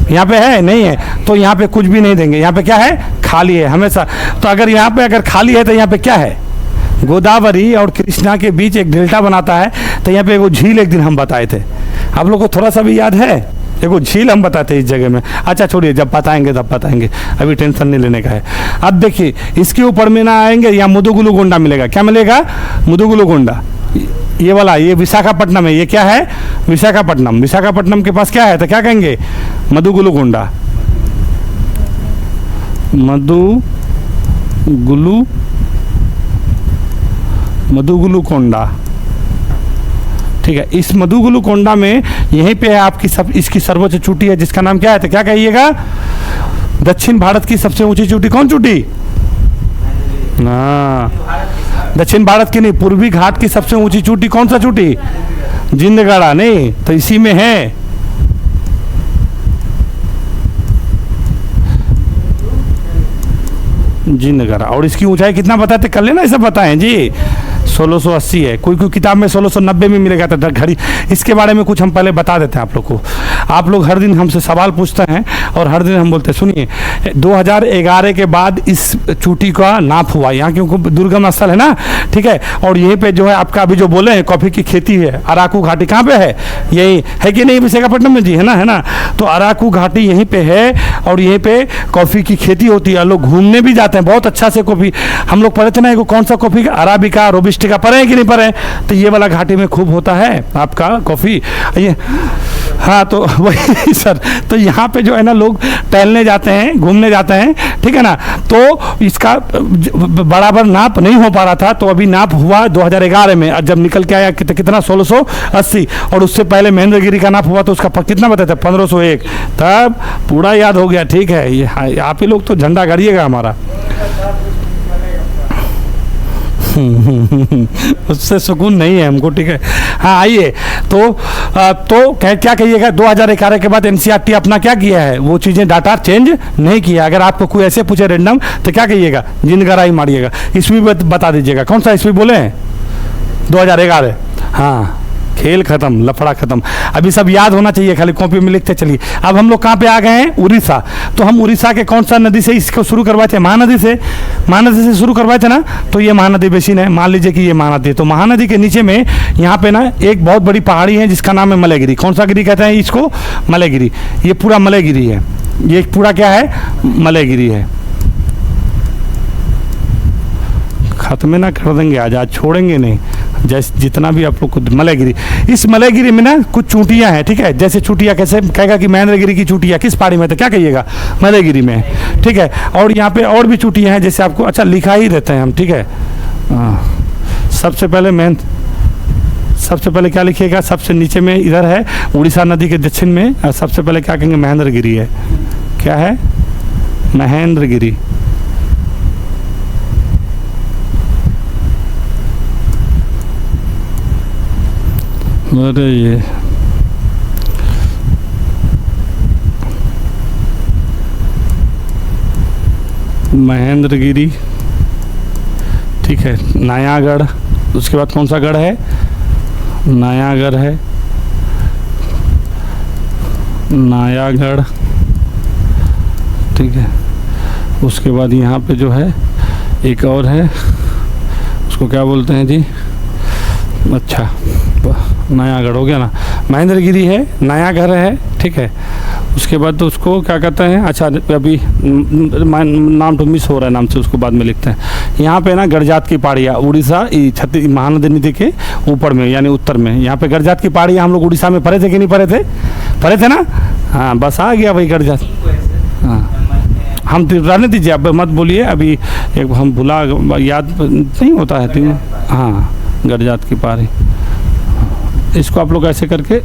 यहाँ पे है नहीं है, तो यहाँ पे कुछ भी नहीं देंगे। यहाँ पे क्या है, खाली है हमेशा। तो अगर यहाँ पे अगर खाली है तो यहाँ पे क्या है, गोदावरी और कृष्णा के बीच एक डेल्टा बनाता है। तो यहाँ पे एगो झील एक दिन हम बताए थे, आप लोग को थोड़ा सा भी याद है, एगो झील हम बताते हैं इस जगह में। अच्छा छोड़िए, जब बताएंगे तब बताएंगे, अभी टेंशन नहीं लेने का है। अब देखिए इसके ऊपर में ना आएंगे, यहाँ मुदुगुलुगोंडा मिलेगा। क्या मिलेगा? मुदुगुलुगोंडा, ये वाला, ये विशाखापट्टनम है। ये क्या है? विशाखापट्टनम। विशाखापट्टनम के पास क्या है तो क्या कहेंगे? मुदुगुलुगोंडा। मुदुगुलुकोंडा, ठीक है। इस मुदुगुलुकोंडा में यहीं पे है आपकी इसकी सर्वोच्च चोटी है, जिसका नाम क्या है तो क्या कहिएगा? दक्षिण भारत की सबसे ऊंची चोटी कौन चोटी? दक्षिण भारत की नहीं, पूर्वी घाट की सबसे ऊंची चोटी कौन सा चोटी? जिंदगढ़ा। नहीं तो इसी में है। जिंदगढ़ा। और इसकी ऊंचाई कितना बताते? कर लेना, सब बताएं जी। 1680 है, कोई कोई किताब में 1690 में मिलेगा। तो घड़ी इसके बारे में कुछ हम पहले बता देते हैं आप लोग को। आप लोग हर दिन हमसे सवाल पूछते हैं और हर दिन हम बोलते हैं, सुनिए 2011 के बाद इस चोटी का नाप हुआ यहाँ, क्योंकि दुर्गम स्थल है ना, ठीक है। और यहीं पे जो है आपका अभी जो बोले हैं कॉफ़ी की खेती है, अराकू घाटी कहाँ पे है? यही है कि नहीं? विशाखापट्टनम में जी, है ना। तो अराकू घाटी यहीं पे है और यहीं पे कॉफ़ी की खेती होती है। लोग घूमने भी जाते हैं बहुत अच्छा से। कॉफ़ी हम लोग पढ़े थे ना, कौन सा कॉफ़ी? अराबिका, रोबिस्टिका, पढ़े हैं कि नहीं पढ़े? तो ये वाला घाटी में खूब होता है आपका कॉफ़ी ये। हाँ तो वही सर, तो यहाँ पे जो है ना लोग टहलने जाते हैं, घूमने जाते हैं, ठीक है ना। तो इसका बराबर नाप नहीं हो पा रहा था, तो अभी नाप हुआ 2011 में। जब निकल के आया कितना? 1680। और उससे पहले महेंद्रगिरी का नाप हुआ तो उसका कितना बताया था? 1501। तब पूरा याद हो गया, ठीक है। ये आप ही लोग तो झंडा गाड़िएगा हमारा। उससे सुकून नहीं है हमको, ठीक है। हाँ आइए, तो क्या कहिएगा? 2011 के बाद एनसीईआरटी अपना क्या किया है? वो चीज़ें डाटा चेंज नहीं किया। अगर आपको कोई ऐसे पूछे रैंडम तो क्या कहिएगा? जिंदगढ़ा ही मारिएगा। ईस्वी बता दीजिएगा, कौन सा ईस्वी बोले हैं? 2011। हाँ, खेल खत्म, लफड़ा खत्म। अभी सब याद होना चाहिए, खाली कॉपी में लिखते चलिए। अब हम लोग कहाँ पे आ गए हैं? उड़ीसा। तो हम उड़ीसा के कौन सा नदी से इसको शुरू करवाए थे? महानदी से। महानदी से शुरू करवाए थे ना। तो ये महानदी बेसिन है, मान लीजिए कि ये महानदी है। तो महानदी के नीचे में यहाँ पे ना एक बहुत बड़ी पहाड़ी है जिसका नाम है मलयगिरी। कौन सा गिरी कहते हैं इसको? मलयगिरी। ये पूरा मलयगिरी है, ये पूरा क्या है? मलयगिरी है। खत्म ना कर देंगे आज छोड़ेंगे नहीं। जैसे जितना भी आप लोग को मलयगिरी, इस मलयगिरी में ना कुछ चोटियाँ हैं, ठीक है। जैसे चोटियाँ कैसे कहेगा कि महेंद्रगिरी की चोटियाँ किस पहाड़ी में? तो क्या कहिएगा? मलयगिरी में, ठीक है। और यहाँ पे और भी चोटियाँ हैं, जैसे आपको अच्छा लिखा ही देते हैं हम, ठीक है। सबसे पहले क्या लिखिएगा? सबसे नीचे में इधर है उड़ीसा नदी के दक्षिण में, और सबसे पहले क्या कहेंगे? महेंद्रगिरी है। क्या है? महेंद्रगिरी। अरे ये महेंद्रगिरी, ठीक है। नयागढ़, उसके बाद कौन सा गढ़ है? नयागढ़ है, नयागढ़, ठीक है। उसके बाद यहाँ पे जो है एक और है, उसको क्या बोलते हैं जी? अच्छा, नयागढ़ हो गया ना। महेंद्रगिरी है, नयागढ़ है, ठीक है। उसके बाद तो उसको क्या कहते हैं? अच्छा अभी नाम तो मिस हो रहा है नाम से, उसको बाद में लिखते हैं। यहाँ पे ना गड़जात की पहाड़ियाँ, उड़ीसा छत्तीस महानदी नदी के ऊपर में यानी उत्तर में, यहाँ पे गड़जात की पहाड़ियाँ हम लोग उड़ीसा में पढ़े थे कि नहीं पढ़े थे? पढ़े थे ना। हाँ बस आ गया भाई गड़जात। हाँ हम रहने दीजिए, अब मत बोलिए। अभी एक हम भुला, याद नहीं होता है। हाँ गड़जात की पहाड़ी, इसको आप लोग ऐसे करके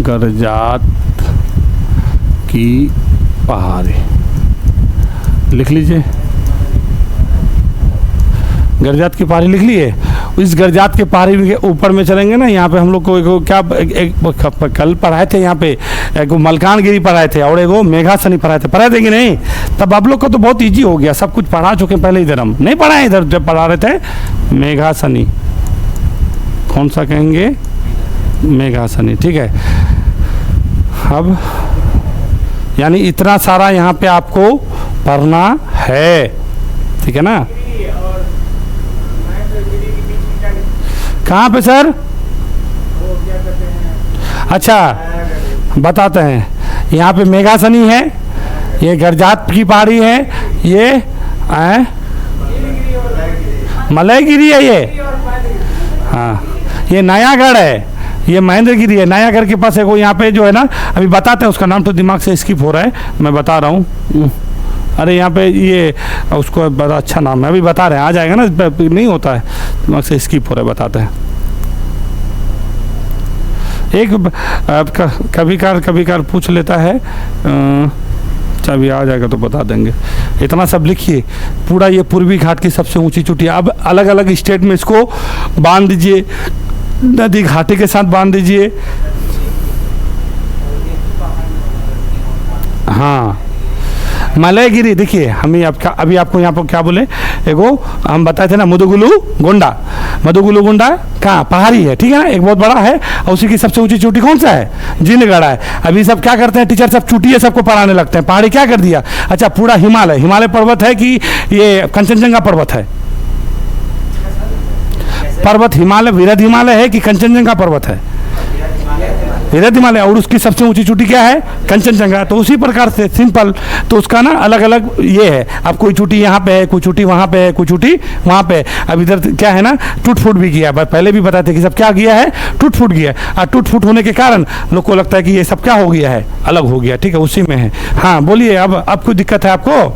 गड़जात की पहाड़ी लिख लीजिए। गड़जात की पहाड़ी लिख लिए। इस गड़जात के पहाड़ी के ऊपर में चलेंगे ना, यहाँ पे हम लोग को कल पढ़ाए थे, यहाँ पे एक मलकानगिरी पढ़ाए थे और एगो मेघासनी पढ़ाए थे कि नहीं? तब आप लोग को तो बहुत इजी हो गया, सब कुछ पढ़ा चुके पहले। इधर हम नहीं पढ़ाए, इधर जब पढ़ा रहे थे मेघासनी। कौन सा कहेंगे? मेघासनी, ठीक है। अब यानी इतना सारा यहाँ पे आपको पढ़ना है, ठीक है ना। कहाँ पे सर? अच्छा बताते हैं, यहाँ पे मेघासनी है, ये गरजात की पहाड़ी है, ये मलयगिरी है, ये हाँ, ये नयागढ़ है, ये महेंद्रगिरी है। नयागढ़ के पास है वो, यहाँ पे जो है ना, अभी बताते हैं, उसका नाम तो दिमाग से स्किप हो रहा है, मैं बता रहा हूँ। अरे यहाँ पे ये उसको बड़ा अच्छा नाम है, अभी बता रहे हैं, आ जाएगा ना, नहीं होता है, दिमाग से स्किप हो रहा है, बताते हैं। एक कभी कार पूछ लेता है, अभी आ जाएगा तो बता देंगे। इतना सब लिखिए, पूरा ये पूर्वी घाट की सबसे ऊंची चोटी। अब अलग अलग स्टेट में इसको बांध दीजिए, नदी घाटी के साथ बांध दीजिए। हाँ, मलयगिरी देखिए, हमें अभी आपको यहाँ पर क्या बोले, एगो हम बताए थे ना, मुदुगुलु गोंडा। मुदुगुलु गोंडा कहाँ? पहाड़ी है, ठीक है ना, एक बहुत बड़ा है, और उसी की सबसे ऊंची चोटी कौन सा है? जिनगढ़ है। अभी सब क्या करते हैं टीचर, सब चोटी सबको पढ़ाने लगते हैं, पहाड़ी क्या कर दिया? अच्छा, पूरा हिमालय पर्वत है कि ये कंचनजंगा पर्वत है? पर्वत हिमालय, वृहद हिमालय है कि कंचनजंगा पर्वत है? वृहद हिमालय, और उसकी सबसे ऊंची चोटी क्या है? कंचनजंगा। तो उसी प्रकार से सिंपल, तो उसका ना अलग अलग ये है, अब कोई चोटी यहाँ पे है, कोई चोटी वहाँ पे है, कोई चोटी वहाँ पे है। अब इधर क्या है ना, टूट फूट भी किया है, पहले भी बताए थे कि सब क्या गया है, टूट फूट गया है। और टूट फूट होने के कारण लोग को लगता है कि ये सब क्या हो गया है, अलग हो गया, ठीक है, उसी में है। हाँ बोलिए, अब कोई दिक्कत है आपको?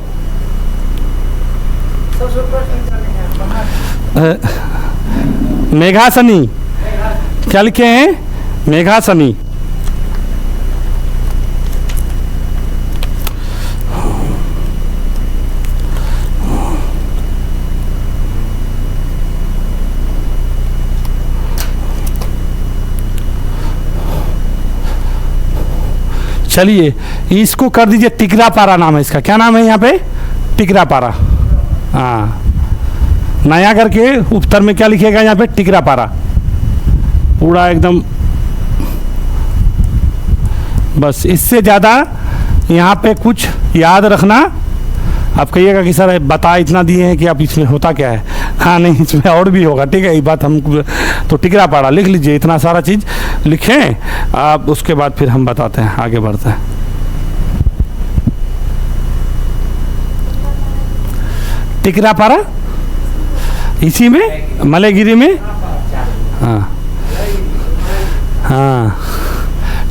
मेघासनी, क्या लिखे हैं? मेघासनी। चलिए इसको कर दीजिए टिकरापारा, नाम है इसका। क्या नाम है यहाँ पे? टिकरापारा। हाँ, नयागढ़ के उत्तर में क्या लिखेगा यहाँ पे? टिकरापारा। पूरा एकदम, बस इससे ज़्यादा यहाँ पे कुछ याद रखना। आप कहिएगा कि सर बता इतना दिए हैं कि आप इसमें होता क्या है? हाँ नहीं, इसमें और भी होगा, ठीक है, ये बात हम तो टिकरापारा लिख लीजिए, इतना सारा चीज़ लिखें आप, उसके बाद फिर हम बताते हैं, आगे बढ़ते हैं। टिकरापारा इसी में, मलयगिरी में। हाँ हाँ,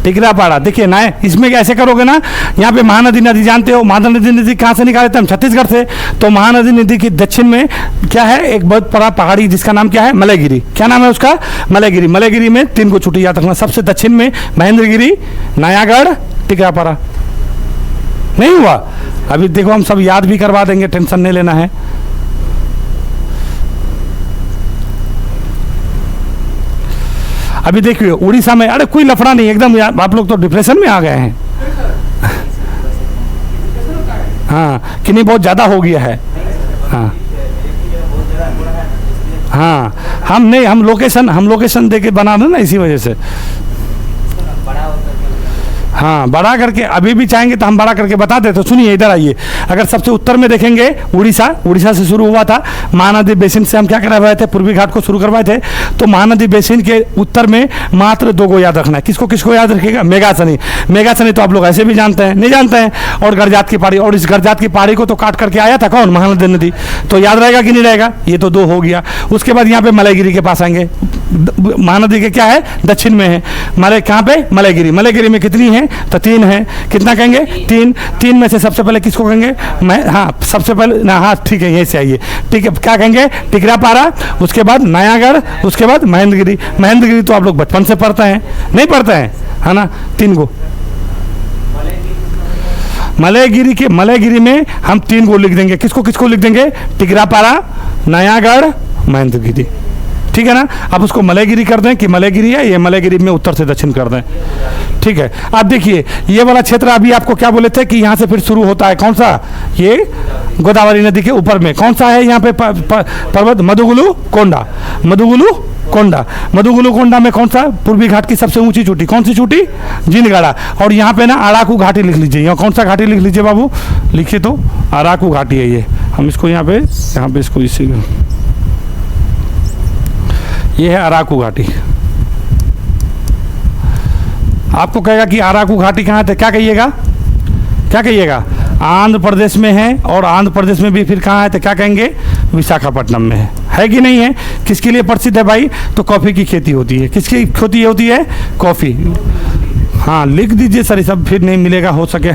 टिकरापारा देखिए ना, इसमें कैसे करोगे ना, यहाँ पे महानदी नदी जानते हो, महानदी नदी कहाँ से निकाले थे हम? छत्तीसगढ़ से। तो महानदी नदी के दक्षिण में क्या है? एक बहुत बड़ा पहाड़ी जिसका नाम क्या है? मलयगिरी। क्या नाम है उसका? मलयगिरी। मलयगिरी में 3 को छुट्टी याद रखना, सबसे दक्षिण में महेंद्रगिरी, नयागढ़, टिकरापारा। नहीं हुआ? अभी देखो हम सब याद भी करवा देंगे, टेंशन नहीं लेना है। अभी देखिए उड़ीसा में, अरे कोई लफड़ा नहीं, एकदम आप लोग तो डिप्रेशन में आ गए हैं। हाँ कि नहीं, बहुत ज़्यादा हो गया है। हाँ हाँ, हम लोकेशन दे के बना दें ना, इसी वजह से। हाँ, बड़ा करके अभी भी चाहेंगे तो हम बड़ा करके बता दें। तो सुनिए, इधर आइए, अगर सबसे उत्तर में देखेंगे उड़ीसा से शुरू हुआ था। महानदी बेसिन से हम क्या करवाए थे? पूर्वी घाट को शुरू करवाए थे। तो महानदी बेसिन के उत्तर में मात्र 2 को याद रखना है। किसको किसको याद रखिएगा? मेघासनी तो आप लोग ऐसे भी जानते हैं, नहीं जानते हैं। और गरजात की पहाड़ी, और इस गरजात की पहाड़ी को तो काट करके आया था कौन? महानदी नदी। तो याद रहेगा कि नहीं रहेगा? ये तो 2 हो गया। उसके बाद यहाँ पे मलयगिरी के पास आएंगे। महानदी के क्या है? दक्षिण में है। कहाँ पे? मलयगिरी में कितनी है? तो 3 है। कितना कहेंगे? 3 में से सबसे पहले किसको कहेंगे? हाँ, सबसे पहले ना, हाँ ठीक है, यहीं से आइए, ठीक है। क्या कहेंगे? टिकरापारा, उसके बाद नयागढ़, उसके बाद महेंद्रगिरी तो आप लोग बचपन से पढ़ते हैं, नहीं पढ़ते हैं, है ना? 3 को मलयगिरी में हम 3 को लिख देंगे। किसको किसको लिख देंगे? टिकरापारा, नयागढ़, महेंद्रगिरी, ठीक है ना। अब उसको मलयगिरी कर दें कि मलयगिरी है, ये मलयगिरी में उत्तर से दक्षिण कर दें, ठीक है। अब देखिए ये वाला क्षेत्र, अभी आपको क्या बोले थे कि यहाँ से फिर शुरू होता है कौन सा? ये गोदावरी नदी के ऊपर में कौन सा है यहाँ पे पर्वत? मधुगुलु कोंडा। मधुगुलु कोंडा में कौन सा पूर्वी घाट की सबसे ऊंची चोटी, कौन सी चोटी, जिंदगढ़ा। और यहाँ पे ना अराकू घाटी लिख लीजिए, यहाँ कौन सा घाटी लिख लीजिए बाबू, लिखिए तो अराकू घाटी है ये। हम इसको यहाँ पे इसको इसी, ये है अराकू घाटी। आपको कहेगा कि अराकू घाटी कहाँ है, क्या कहिएगा, क्या कहिएगा, आंध्र प्रदेश में है। और आंध्र प्रदेश में भी फिर कहाँ है, तो क्या कहेंगे, विशाखापट्टनम में है कि नहीं है। किसके लिए प्रसिद्ध है भाई, तो कॉफ़ी की खेती होती है। किसकी खेती होती है, कॉफ़ी। हाँ लिख दीजिए सर, ये सब फिर नहीं मिलेगा, हो सके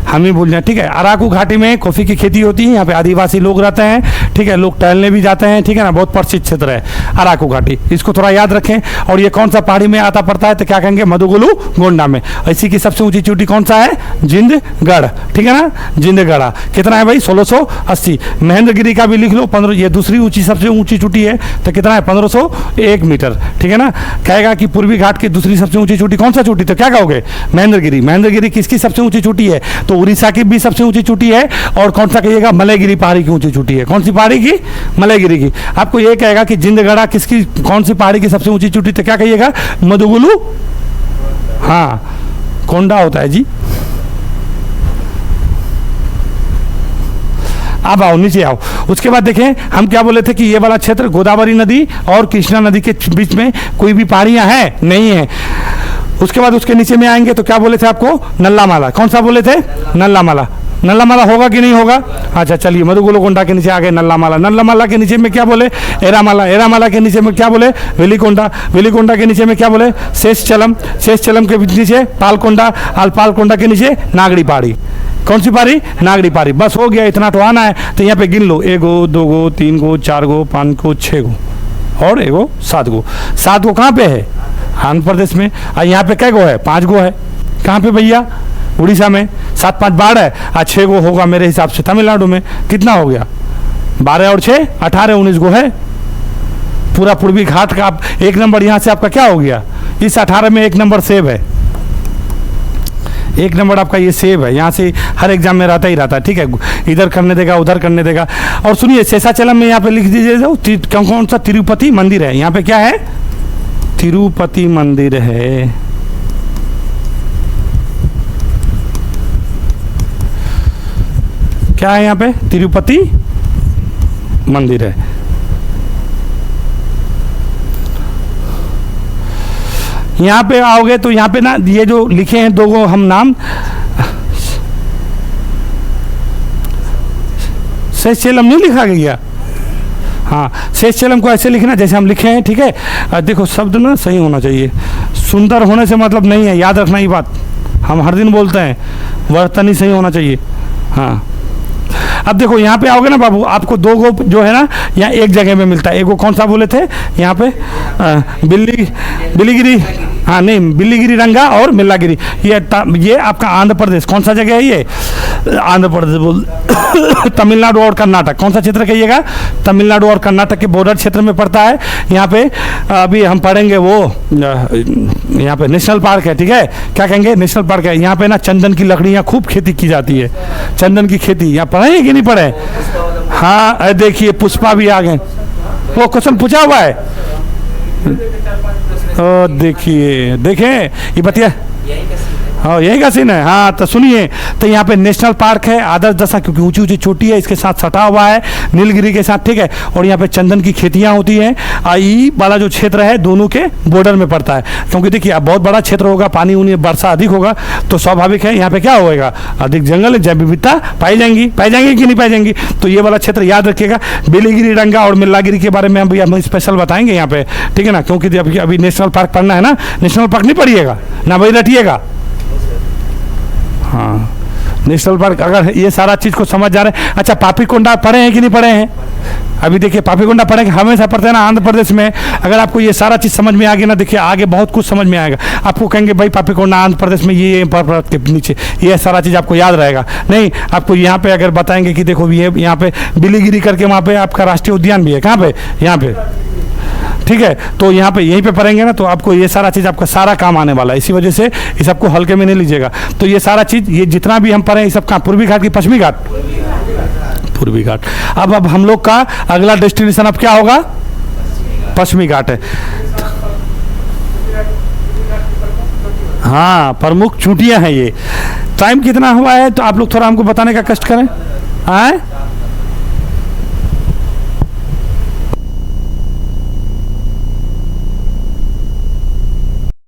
हम ही भूल जाए, ठीक है। अराकू घाटी में कॉफ़ी की खेती होती है, यहाँ पे आदिवासी लोग रहते हैं, ठीक है, लोग टहलने भी जाते हैं, ठीक है ना, बहुत प्रसिद्ध क्षेत्र है अराकू घाटी, इसको थोड़ा याद रखें। और ये कौन सा पहाड़ी में आता पड़ता है, तो क्या कहेंगे, मधुगुलु गोंडा में। इसी की सबसे ऊंची चोटी कौन सा है, जिंदगढ़, ठीक है ना, जिंदगढ़ा। कितना है भाई, 1680। महेंद्रगिरी का भी लिख लो, 15, ये दूसरी ऊंची सबसे ऊंची चोटी है, तो कितना है, 1501 मीटर, ठीक है ना। कहेगा कि पूर्वी घाट की दूसरी सबसे ऊंची चोटी कौन सा चोटी, तो क्या कहोगे, महेंद्रगिरी। महेंद्रगिरी किसकी सबसे ऊंची चोटी है, तो उड़ीसा की भी सबसे ऊंची चोटी है। और कौन सा कहिएगा, मलयगिरी पहाड़ी की ऊंची चोटी है। कौन सी पहाड़ी की, मलयगिरी की। आपको ये कहेगा कि जिंदगढ़ा किसकी, कौन सी पहाड़ी की सबसे ऊंची चोटी, तो क्या कहिएगा, मधुगुलु, हाँ कोंडा होता है जी। अब आओ नीचे आओ, उसके बाद देखें हम क्या बोले थे कि ये वाला क्षेत्र गोदावरी नदी और कृष्णा नदी के बीच में कोई भी पहाड़ियां हैं, नहीं है। उसके बाद उसके नीचे में आएंगे तो क्या बोले थे आपको, नल्लामाला। कौन सा बोले थे, नल्लामाला। नल्लामाला होगा कि नहीं होगा, अच्छा चलिए, मधुगुलु कोंडा के नीचे आ गए नल्लामाला। नल्लामाला के नीचे में क्या बोले, एरामाला। एरामाला के नीचे में क्या बोले, वेलिकोंडा। वेलिकोंडा के नीचे में क्या बोले, शेषचलम। शेषचलम के नीचे पालकोंडा। पालकोंडा के नीचे नागड़ी पहाड़ी। कौन सी पहाड़ी, नागड़ी पहाड़ी। बस हो गया, इतना तो आना है। तो यहाँ पे गिन लो, 1 गो 2 गो 3 गो 4 गो 5 गो 6 गो और 1 गो 7 गो। 7 गो कहाँ पे है, आंध्र प्रदेश में। और यहाँ पे कै गो है, 5 गो है। कहाँ पे भैया, उड़ीसा में। 7 5 12 है, आज 6 गो होगा मेरे हिसाब से तमिलनाडु में। कितना हो गया, 12 और 6 18 19 गो है। पूरा पूर्वी घाट का आप 1 नंबर यहाँ से आपका क्या हो गया, इस 18 में 1 नंबर सेव है। 1 नंबर आपका ये सेव है, यहाँ से हर एग्जाम में रहता ही रहता है, ठीक है। इधर करने देगा, उधर करने देगा। और सुनिए, शेषाचलम में यहाँ पे लिख दीजिए कौन सा तिरुपति मंदिर है। यहाँ पे क्या है, तिरुपति मंदिर है। क्या है यहाँ पे, तिरुपति मंदिर है। यहाँ पे आओगे तो यहाँ पे ना ये जो लिखे हैं 2 गो हम नाम, शेषचलम नहीं लिखा गया। हाँ, शेषचलम को ऐसे लिखना जैसे हम लिखे हैं, ठीक है। देखो शब्द ना सही होना चाहिए, सुंदर होने से मतलब नहीं है, याद रखना ये बात, हम हर दिन बोलते हैं, वर्तन ही सही होना चाहिए। हाँ, अब देखो यहाँ पे आओगे ना बाबू, आपको 2 गो जो है ना यहाँ एक जगह में मिलता है। एक गो कौन सा बोले थे यहाँ पे, बिलीगिरी, हाँ नहीं, बिलीगिरी रंगा और मिल्लागिरी। ये आपका आंध्र प्रदेश, कौन सा जगह है ये, आंध्र प्रदेश बोल तमिलनाडु और कर्नाटक। कौन सा क्षेत्र कहिएगा, तमिलनाडु और कर्नाटक के बॉर्डर क्षेत्र में पड़ता है। यहाँ पे अभी हम पढ़ेंगे वो, यहाँ पे नेशनल पार्क है, ठीक है। क्या कहेंगे, नेशनल पार्क है। यहाँ पे ना चंदन की लकड़ियाँ खूब खेती की जाती है, चंदन की खेती। यहाँ पढ़े कि नहीं पढ़े, हाँ देखिए पुष्पा भी आ गए, वो क्वेश्चन पूछा हुआ है। देखिए देखें ये बतिया, हाँ यही का सीन है। हाँ तो सुनिए, तो यहाँ पे नेशनल पार्क है आदर्श दशा, क्योंकि ऊंची ऊंची चोटी है, इसके साथ सटा हुआ है नीलगिरी के साथ, ठीक है। और यहाँ पे चंदन की खेतियाँ होती हैं। ये वाला जो क्षेत्र है दोनों के बॉर्डर में पड़ता है, क्योंकि देखिए अब बहुत बड़ा क्षेत्र होगा, पानी उनी वर्षा अधिक होगा तो स्वाभाविक है यहाँ पे क्या होएगा, अधिक जंगल, जैव विविधता पाई जाएंगी कि नहीं पाई जाएंगी। तो ये वाला क्षेत्र याद रखिएगा। बेलीगिरी, रंगा और मिल्लागिरी के बारे में हम स्पेशल बताएंगे यहाँ पे, ठीक है ना, क्योंकि अभी नेशनल पार्क पढ़ना है ना, नेशनल पार्क नहीं पढ़िएगा ना भाई, रटिएगा। हाँ, नेशनल पार्क, अगर ये सारा चीज़ को समझ जा रहे हैं। अच्छा, पापीकोंडा पढ़े हैं कि नहीं पढ़े हैं, अभी देखिए पापीकोंडा पढ़े, हमेशा पढ़ते हैं ना आंध्र प्रदेश में। अगर आपको ये सारा चीज़ समझ में आ गया ना, देखिए आगे बहुत कुछ समझ में आएगा। आपको कहेंगे भाई पापीकोंडा आंध्र प्रदेश में, ये पर्वत के नीचे, ये सारा चीज़ आपको याद रहेगा। नहीं, आपको यहाँ पे अगर बताएंगे कि देखो ये यहाँ पे बिलीगिरी करके वहाँ पे आपका राष्ट्रीय उद्यान भी है, कहाँ पे, यहाँ पे, ठीक है। तो यहाँ पे यहीं पे पढ़ेंगे ना, तो आपको ये सारा चीज़ आपका सारा काम आने वाला है। इसी वजह से इस सबको हल्के में नहीं लीजिएगा। तो ये सारा चीज़, ये जितना भी हम पढ़े ये सब कहाँ, पूर्वी घाट की पश्चिमी घाट, पूर्वी घाट। अब हम लोग का अगला डेस्टिनेशन अब क्या होगा, पश्चिमी घाट है। हाँ, प्रमुख चोटियाँ हैं ये। टाइम कितना हुआ है तो आप लोग थोड़ा हमको बताने का कष्ट करें। आए